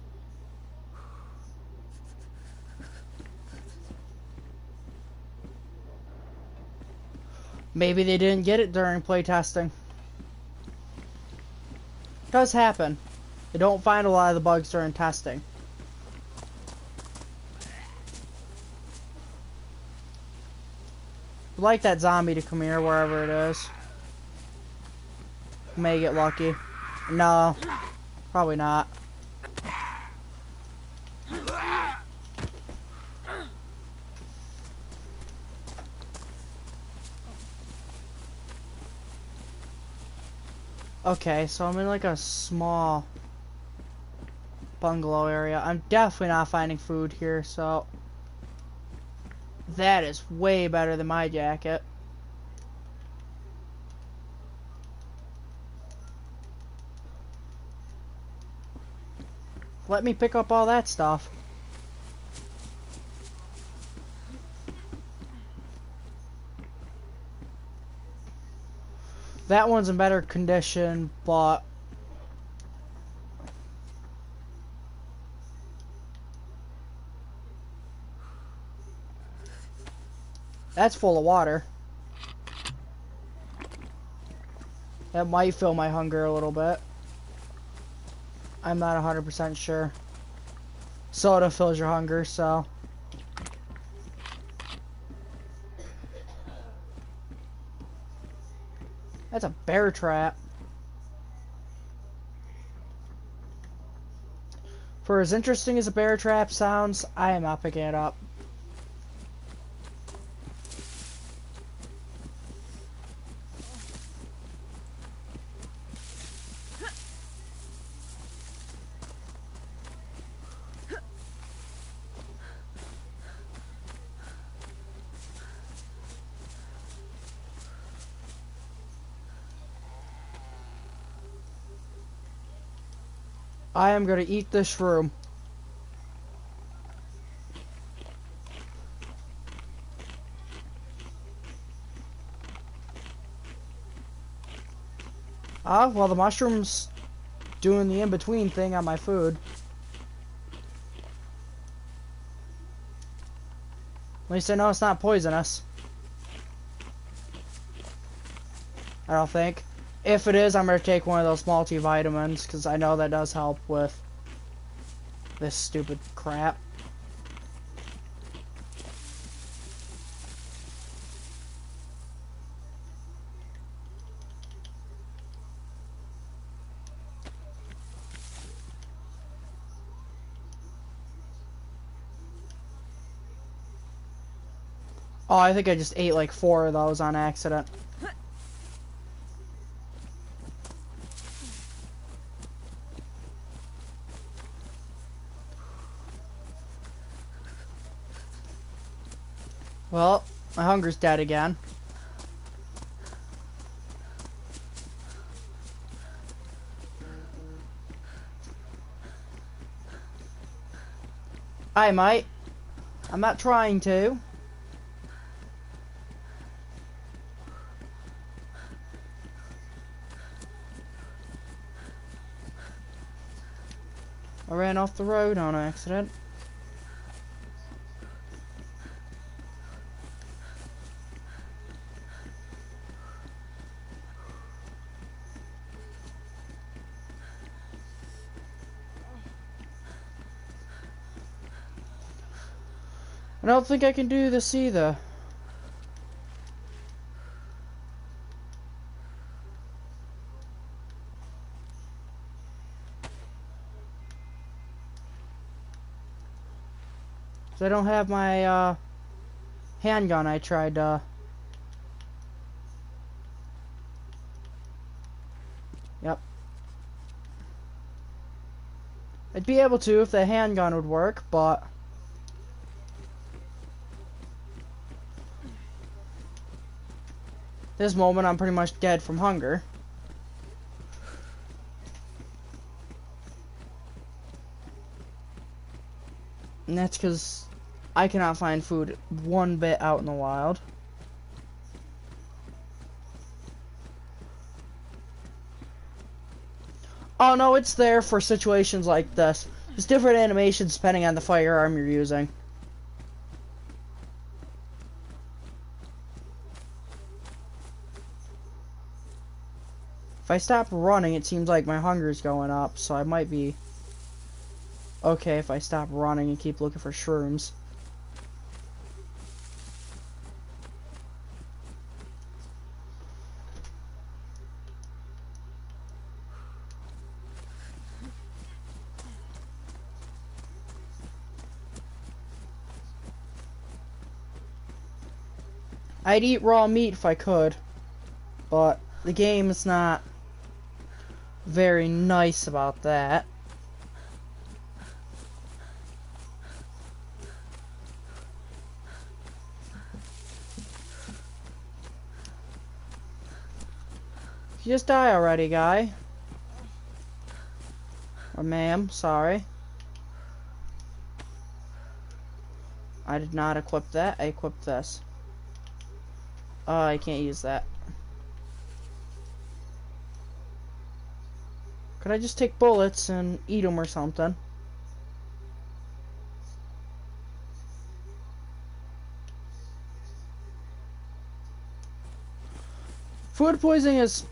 Maybe they didn't get it during playtesting. Does happen. They don't find a lot of the bugs during testing. I'd like that zombie to come here wherever it is. May get lucky. No, probably not. Okay, so I'm in like a small bungalow area. I'm definitely not finding food here, so that is way better than my jacket. Let me pick up all that stuff. That one's in better condition, but that's full of water. That might fill my hunger a little bit. I'm not 100% sure. Soda fills your hunger, so. That's a bear trap. For as interesting as a bear trap sounds, I am not picking it up. I am gonna eat this shroom. Well, the mushroom's doing the in-between thing on my food. At least I know it's not poisonous. I don't think. If it is, I'm going to take one of those multivitamins, because I know that does help with this stupid crap. Oh, I think I just ate like 4 of those on accident. Well, my hunger's dead again. Hi, mate. I'm not trying to. I ran off the road on accident. I don't think I can do this either. So I don't have my handgun I tried Yep. I'd be able to if the handgun would work, but this moment I'm pretty much dead from hunger. And that's because I cannot find food one bit out in the wild. Oh no, it's there for situations like this. There's different animations depending on the firearm you're using. If I stop running, it seems like my hunger's going up, so I might be okay if I stop running and keep looking for shrooms. I'd eat raw meat if I could, but the game is not very nice about that. You just die already, guy. Or ma'am, sorry. I did not equip that, I equipped this. I can't use that. Could I just take bullets and eat them or something? Food poisoning is...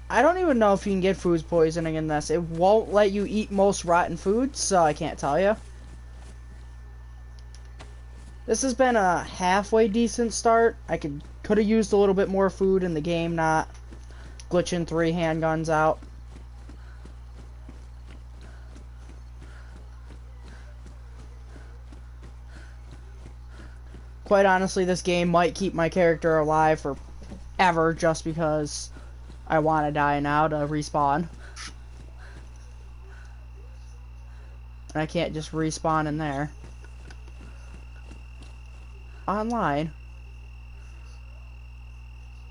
I don't even know if you can get food poisoning in this. It won't let you eat most rotten foods, so I can't tell you. This has been a halfway decent start. I could have used a little bit more food in the game, not glitching 3 handguns out. Quite honestly, this game might keep my character alive forever just because I want to die now to respawn. And I can't just respawn in there. Online.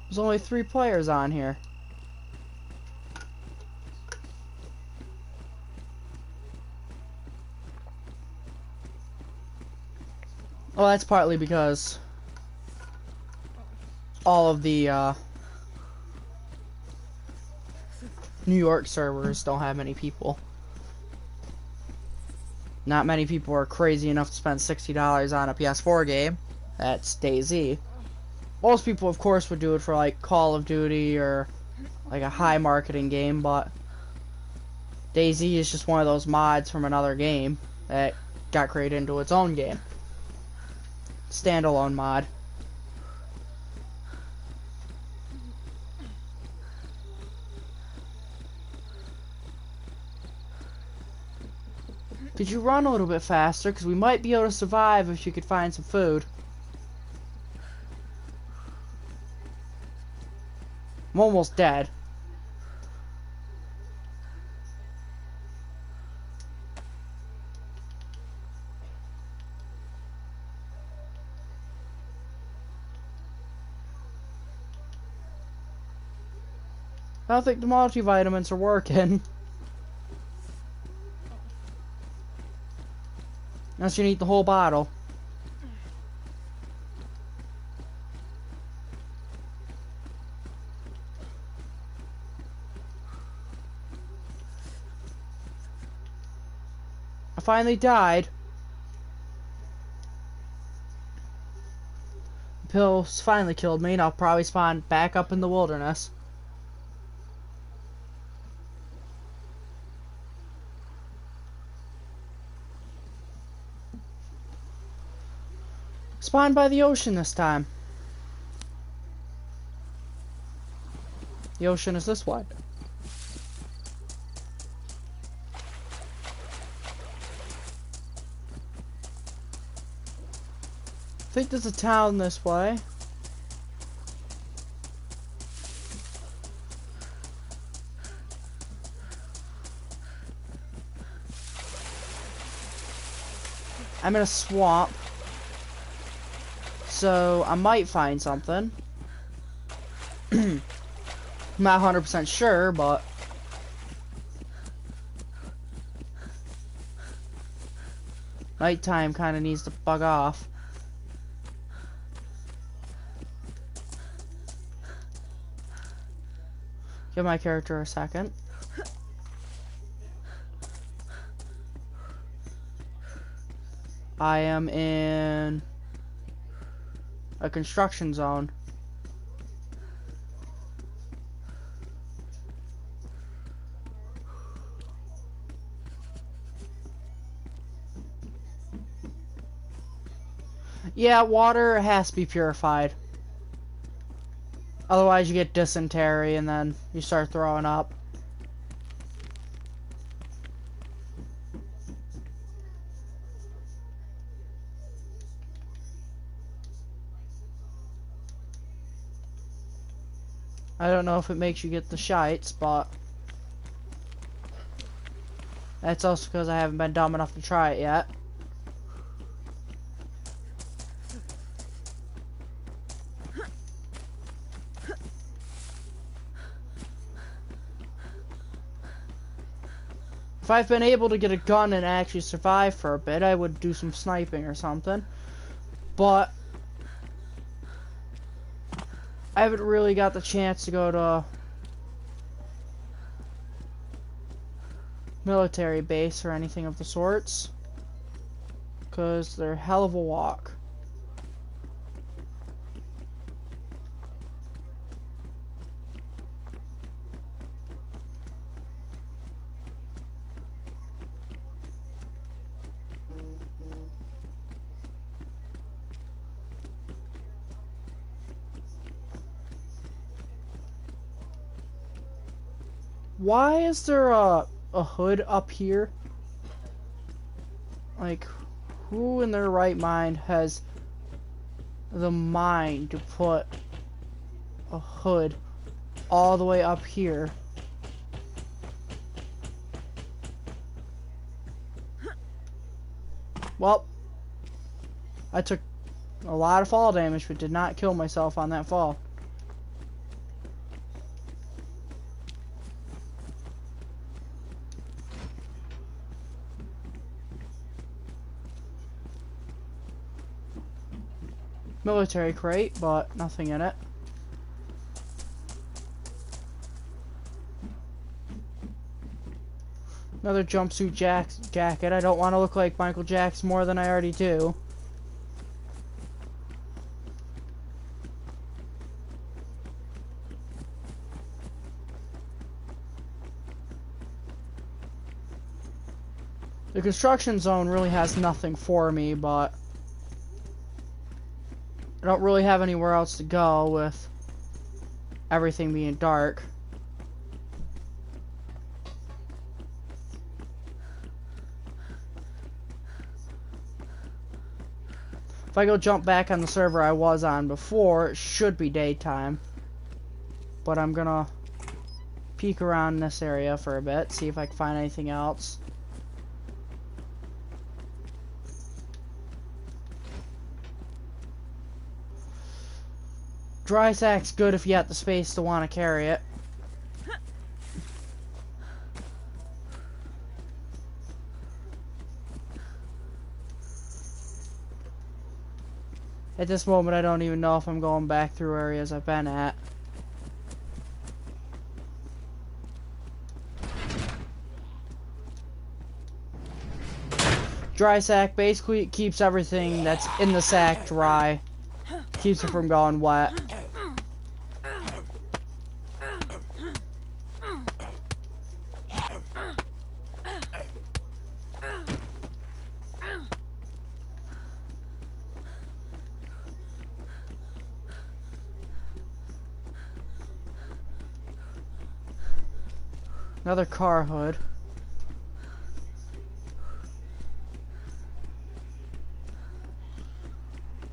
There's only 3 players on here. Well, that's partly because all of the New York servers don't have many people. Not many people are crazy enough to spend $60 on a PS4 game. That's DayZ. Most people, of course, would do it for like Call of Duty or like a high marketing game, but DayZ is just one of those mods from another game that got created into its own game. Standalone mod. Could you run a little bit faster? Because we might be able to survive if you could find some food. I'm almost dead. I don't think the multivitamins are working. Unless you need the whole bottle. I finally died. The pills finally killed me, and I'll probably spawn back up in the wilderness. Spawn by the ocean this time. The ocean is this wide. I think there's a town this way. I'm in a swamp. So I might find something. I'm not 100% sure, but nighttime kind of needs to bug off. Give my character a second. I am in a construction zone. Yeah, water has to be purified. Otherwise you get dysentery and then you start throwing up. I don't know if it makes you get the shites, but that's also because I haven't been dumb enough to try it yet. If I've been able to get a gun and actually survive for a bit, I would do some sniping or something. But I haven't really got the chance to go to military base or anything of the sorts, because they're a hell of a walk. Why is there a hood up here? Like, who in their right mind has the mind to put a hood all the way up here? Well, I took a lot of fall damage, but did not kill myself on that fall. Military crate, but nothing in it. Another jumpsuit jacket. I don't want to look like Michael Jackson more than I already do. The construction zone really has nothing for me, but I don't really have anywhere else to go with everything being dark. If I go jump back on the server I was on before, it should be daytime. But I'm gonna peek around this area for a bit, see if I can find anything else. Dry sack's good if you have the space to want to carry it. At this moment, I don't even know if I'm going back through areas I've been at. Dry sack, basically it keeps everything that's in the sack dry. Keeps it from going wet. Another car hood.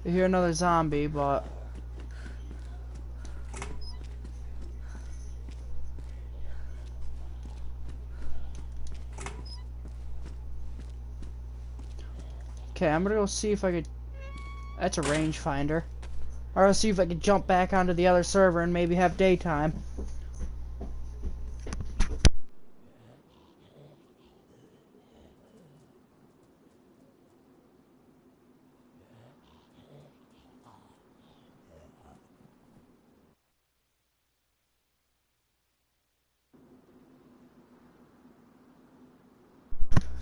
I hear another zombie, but okay, I'm gonna go see if I could. That's a rangefinder. I'll see if I can jump back onto the other server and maybe have daytime.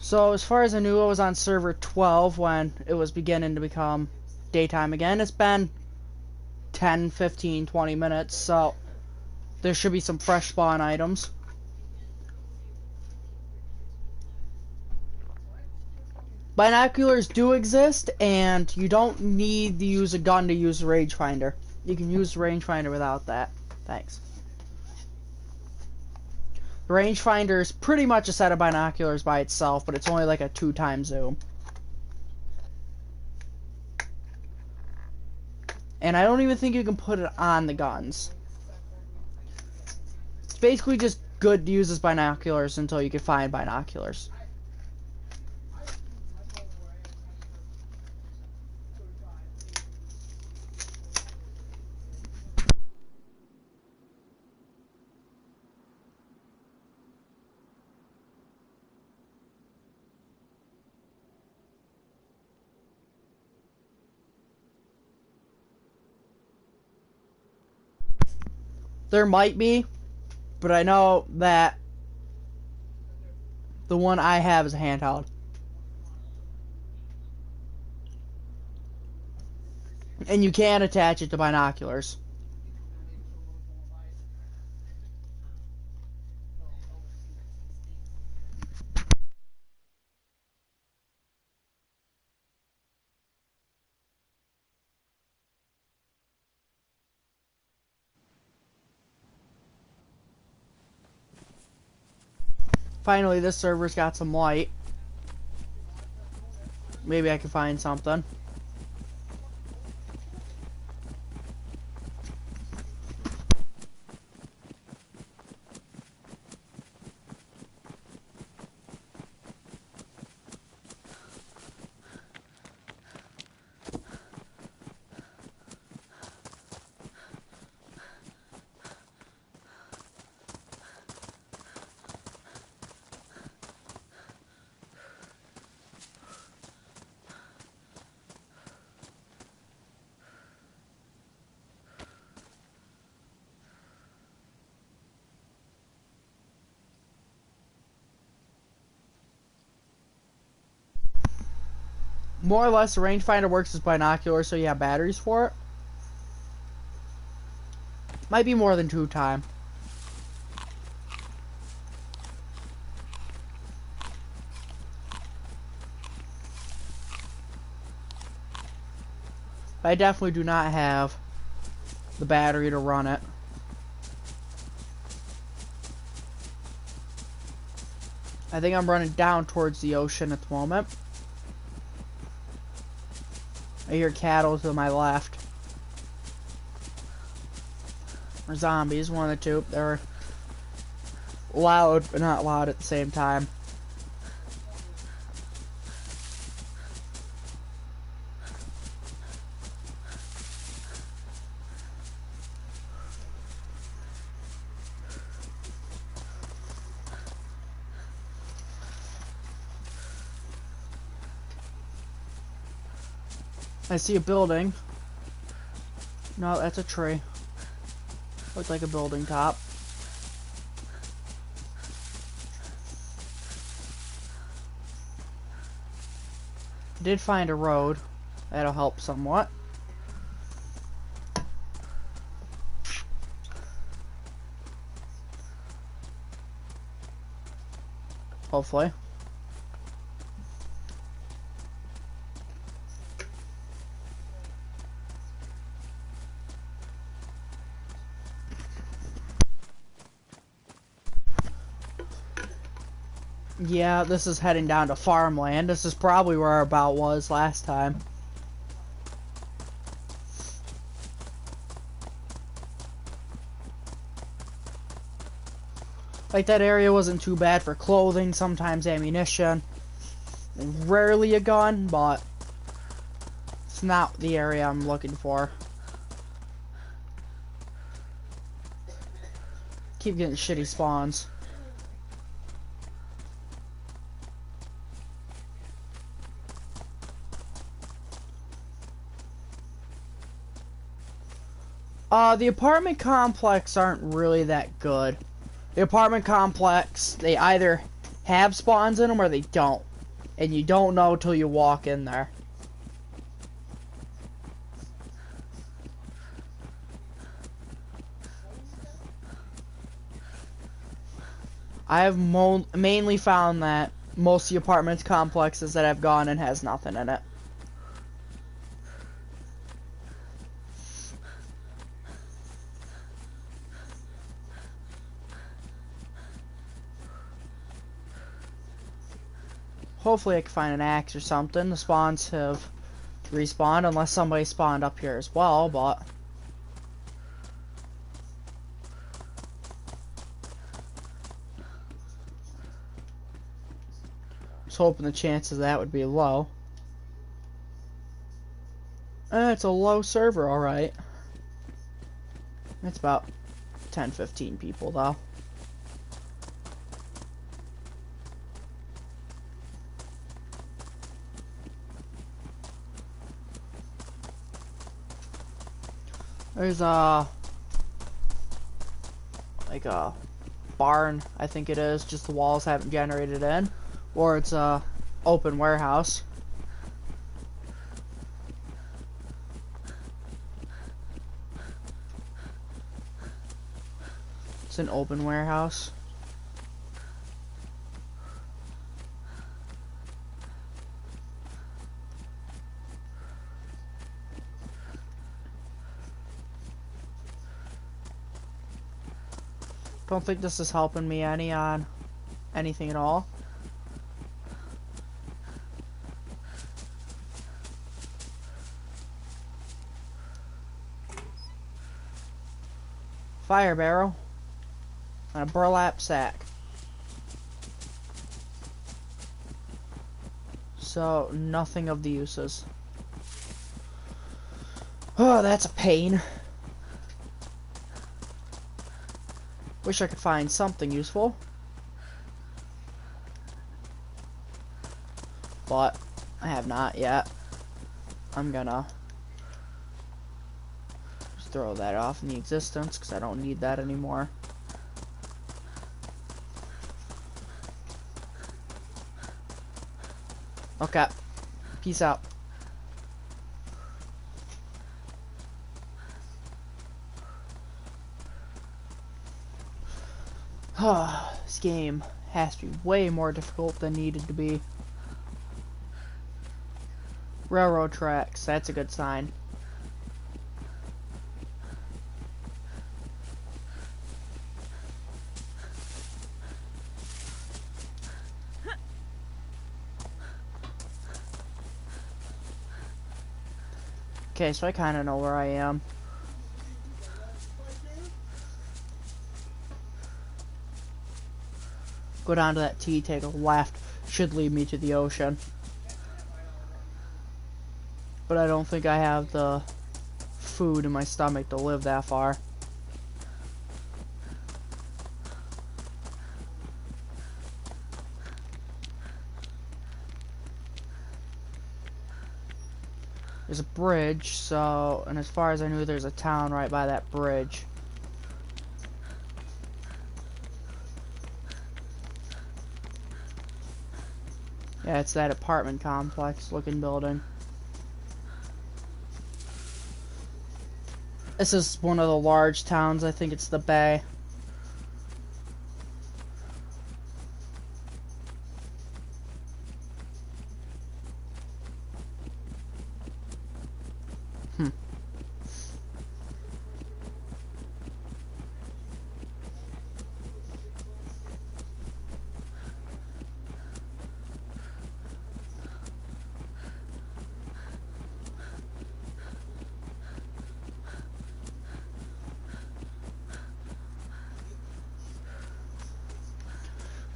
So as far as I knew, I was on server 12 when it was beginning to become daytime again. It's been 10, 15, 20 minutes, so there should be some fresh spawn items. Binoculars do exist, and you don't need to use a gun to use the rangefinder. You can use the rangefinder without that. Thanks. The rangefinder is pretty much a set of binoculars by itself, but it's only like a 2x zoom. And I don't even think you can put it on the guns. It's basically just good to use as binoculars until you can find binoculars. There might be, but I know that the one I have is a handheld. And you can attach it to binoculars. Finally, this server's got some light. Maybe I can find something. More or less, the rangefinder works as binoculars, so you have batteries for it. Might be more than 2 time. But I definitely do not have the battery to run it. I think I'm running down towards the ocean at the moment. I hear cattle to my left. Or zombies, one of the two. They're loud, but not loud at the same time. I see a building. No, that's a tree. Looks like a building top. Did find a road. That'll help somewhat. Hopefully. Yeah, this is heading down to farmland. This is probably where our bout was last time. Like, that area wasn't too bad for clothing, sometimes ammunition. Rarely a gun, but it's not the area I'm looking for. Keep getting shitty spawns. The apartment complex aren't really that good. The apartment complex, they either have spawns in them or they don't. And you don't know till you walk in there. I have mainly found that most of the apartment complexes that I've gone in has nothing in it. Hopefully I can find an axe or something. The spawns have respawned, unless somebody spawned up here as well, but... I was hoping the chances of that would be low. It's a low server, alright. It's about 10-15 people, though. There's like a barn, I think it is, just the walls haven't generated in. Or it's a open warehouse. It's an open warehouse. Don't think this is helping me any on anything at all. Fire barrel and a burlap sack. So nothing of the uses. Oh, that's a pain. Wish I could find something useful. But I have not yet. I'm gonna just throw that off in the existence because I don't need that anymore. Okay. Peace out. This game has to be way more difficult than needed to be. Railroad tracks, that's a good sign. Okay, so I kind of know where I am. Go down to that T, take a left. Should lead me to the ocean. But I don't think I have the food in my stomach to live that far. There's a bridge, so, and as far as I knew, there's a town right by that bridge. Yeah, it's that apartment complex looking building. This is one of the large towns, I think it's the Bay.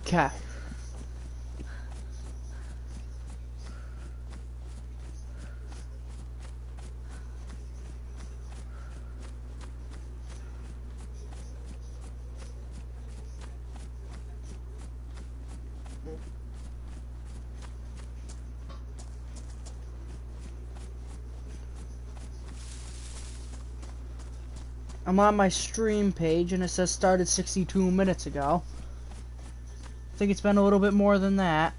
Okay. I'm on my stream page and it says started 62 minutes ago. I think it's been a little bit more than that.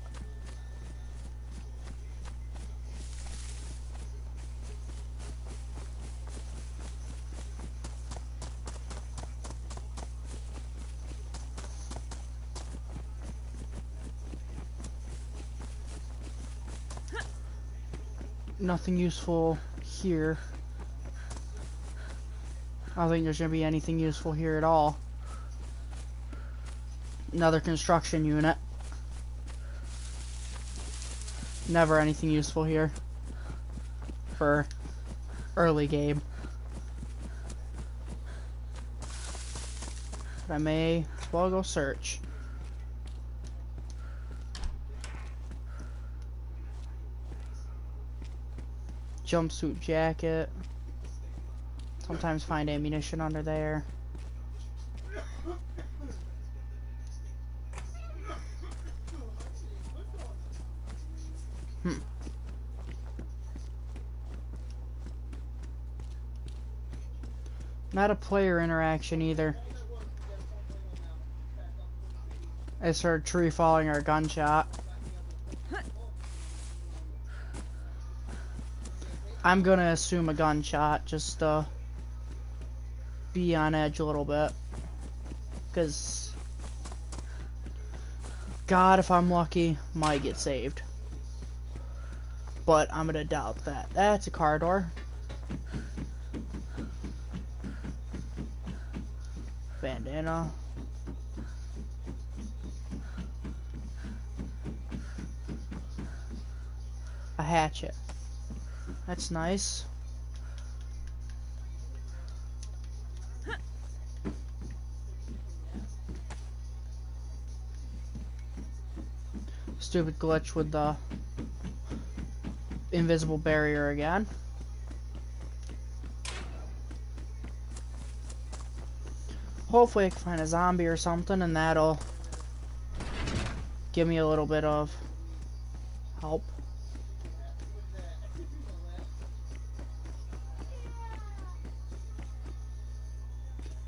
Nothing useful here. I don't think there's gonna be anything useful here at all. Another construction unit. Never anything useful here. For early game. But I may as well go search. Jumpsuit jacket. Sometimes find ammunition under there. Not a player interaction either. I just heard a tree falling or a gunshot. I'm gonna assume a gunshot, just be on edge a little bit. Cause God, if I'm lucky, might get saved. But I'm gonna doubt that. That's a car door. Bandana. A hatchet. That's nice. Stupid glitch with the invisible barrier again. Hopefully I can find a zombie or something and that'll give me a little bit of help.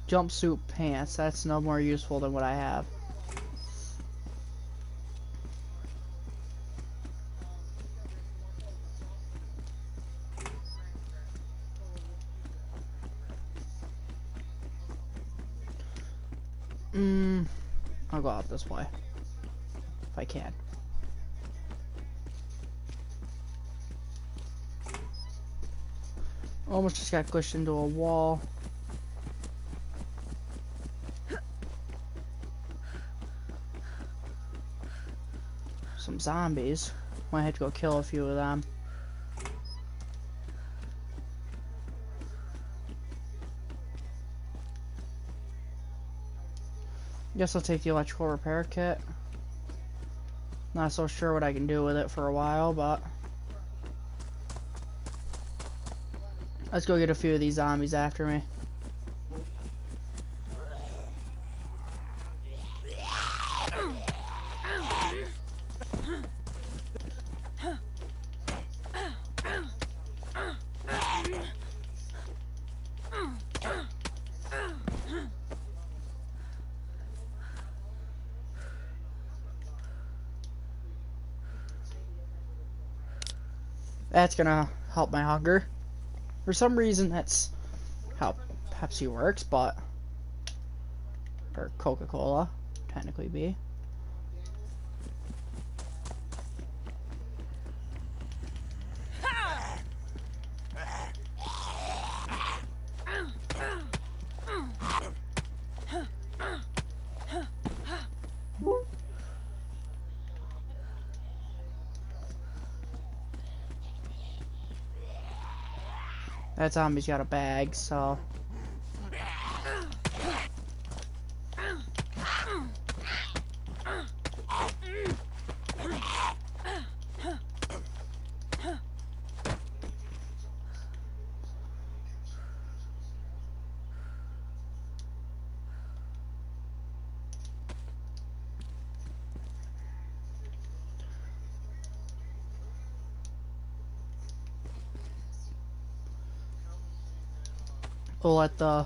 Jumpsuit pants, that's no more useful than what I have. I'll go out this way. If I can. Almost just got glitched into a wall. Some zombies. Might have to go kill a few of them. Guess I'll take the electrical repair kit. Not so sure what I can do with it for a while, but let's go get a few of these zombies after me. That's gonna help my hunger. For some reason, that's how Pepsi works, but or Coca-Cola, technically be. That zombie's got a bag, so we'll let the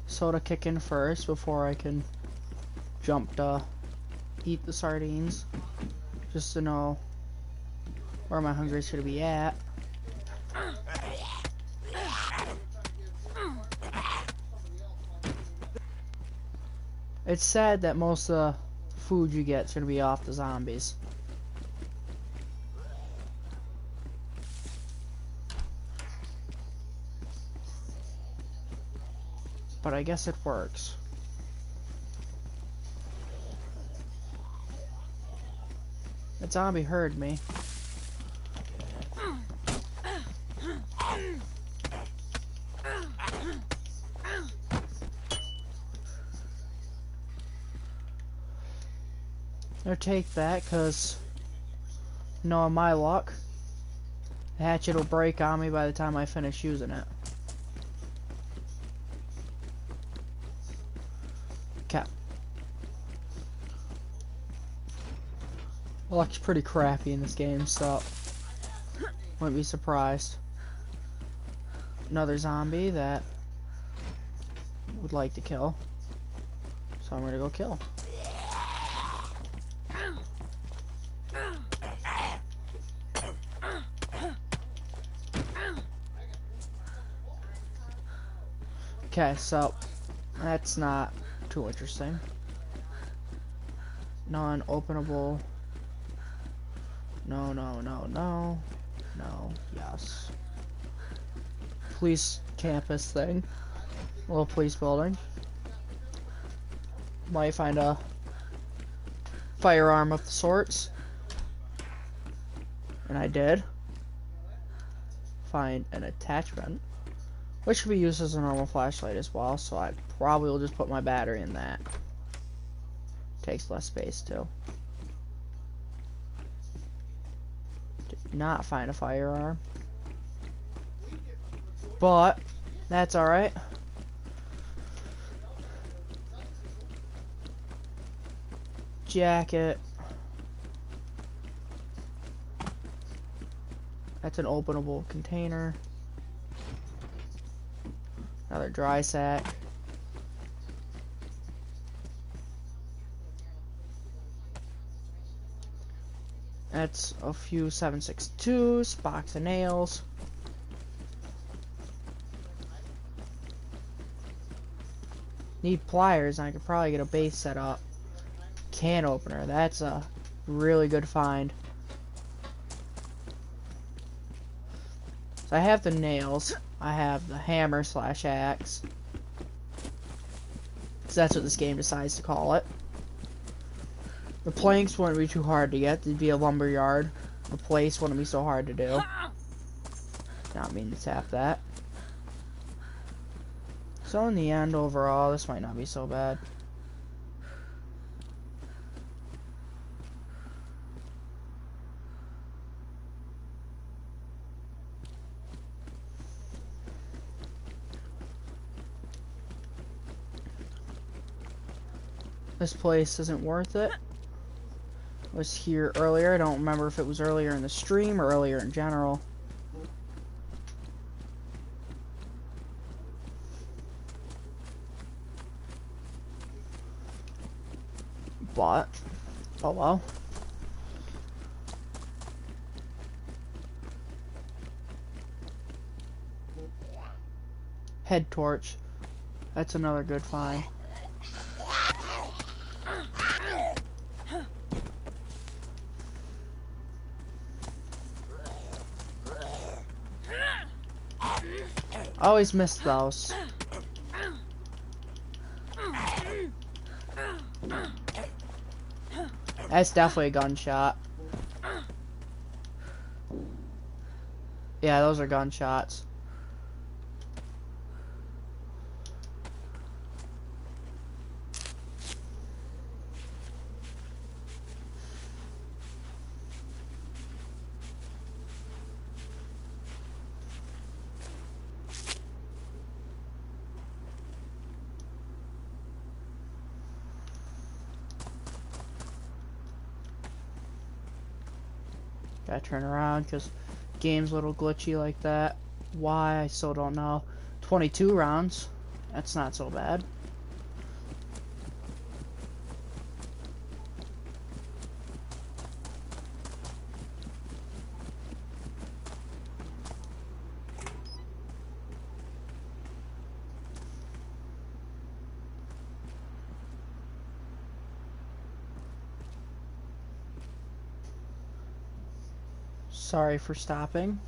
soda kick in first before I can jump to eat the sardines, just to know where my hunger is going to be at. It's sad that most of the food you get is going to be off the zombies. But I guess it works. That zombie heard me. Or take that, cause knowing my luck, the hatchet will break on me by the time I finish using it. Okay. Luck's pretty crappy in this game, so wouldn't be surprised. Another zombie that would like to kill, so I'm gonna go kill. Okay, so that's not too interesting. Non-openable. No, no, no, no. No, yes. Police campus thing. Little police building. Might find a firearm of the sorts. And I did find an attachment, which could be used as a normal flashlight as well, so I probably will just put my battery in that. Takes less space too. Did not find a firearm, but that's alright. Jacket. That's an openable container. Another dry sack. That's a few 7.62s, box of nails. Need pliers, and I could probably get a base set up can opener. That's a really good find. So I have the nails. I have the hammer slash axe. So that's what this game decides to call it. The planks wouldn't be too hard to get. They'd be a lumber yard. The place wouldn't be so hard to do. Not mean to tap that. So in the end, overall, this might not be so bad. This place isn't worth it. I was here earlier. I don't remember if it was earlier in the stream or earlier in general. But, oh well. Head torch. That's another good find. I always miss those. That's definitely a gunshot. Yeah, those are gunshots. Gotta turn around because game's a little glitchy like that. Why, I still don't know. 22 rounds. That's not so bad. Sorry for stopping.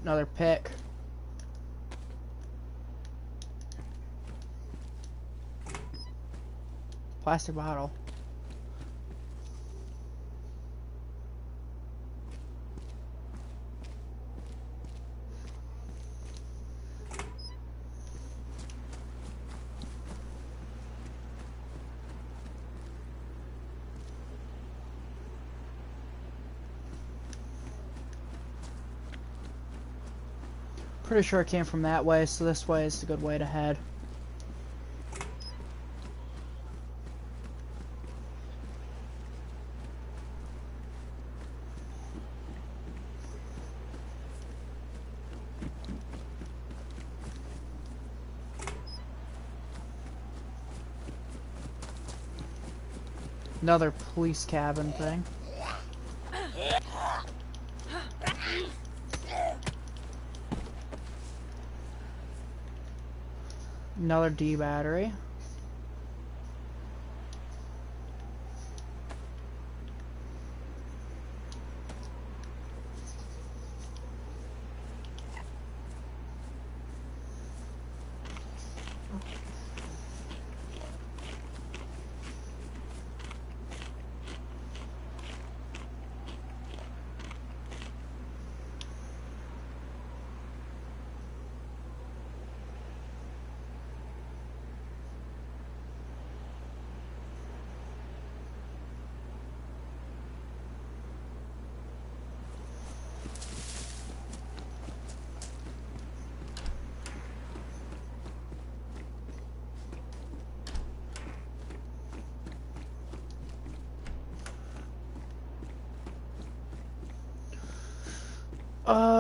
Another pick. Plastic bottle. Pretty sure it came from that way, so this way is the good way to head. Another police cabin thing. Another D battery.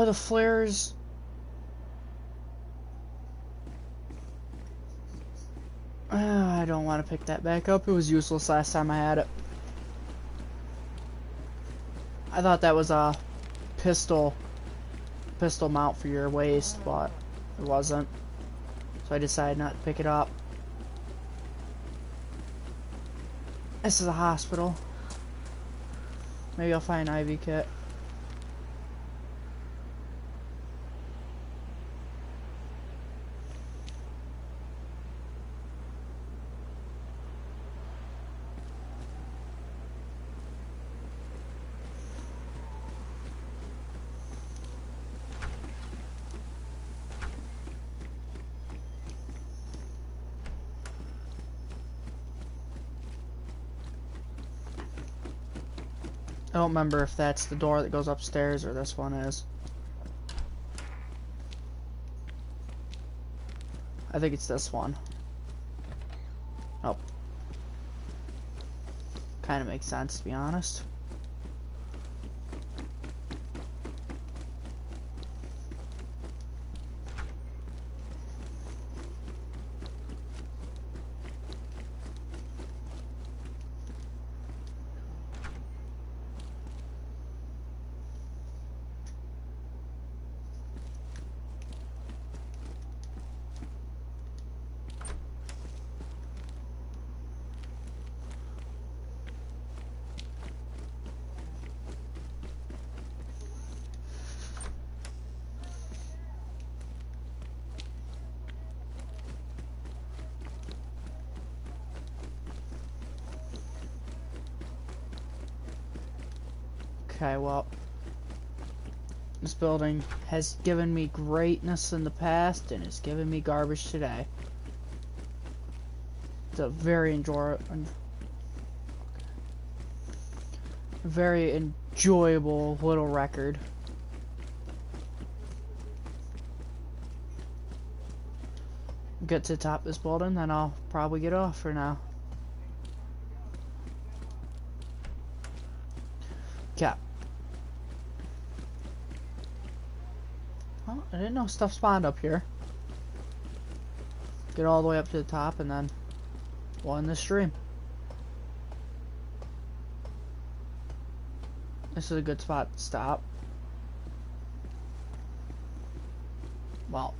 The flares. I don't want to pick that back up. It was useless last time I had it. I thought that was a pistol mount for your waist, but it wasn't. So I decided not to pick it up. This is a hospital. Maybe I'll find an IV kit. I don't remember if that's the door that goes upstairs or this one is. I think it's this one. Oh. Kind of makes sense, to be honest. Okay, well, this building has given me greatness in the past and it's given me garbage today. It's a very enjoyable little record. Get to the top of this building, then I'll probably get off for now. Okay. Well, I didn't know stuff spawned up here. Get all the way up to the top and then we'll end the stream. This is a good spot to stop. Well,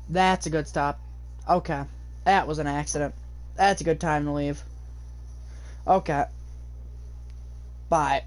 that's a good stop. Okay, that was an accident. That's a good time to leave. Okay, bye.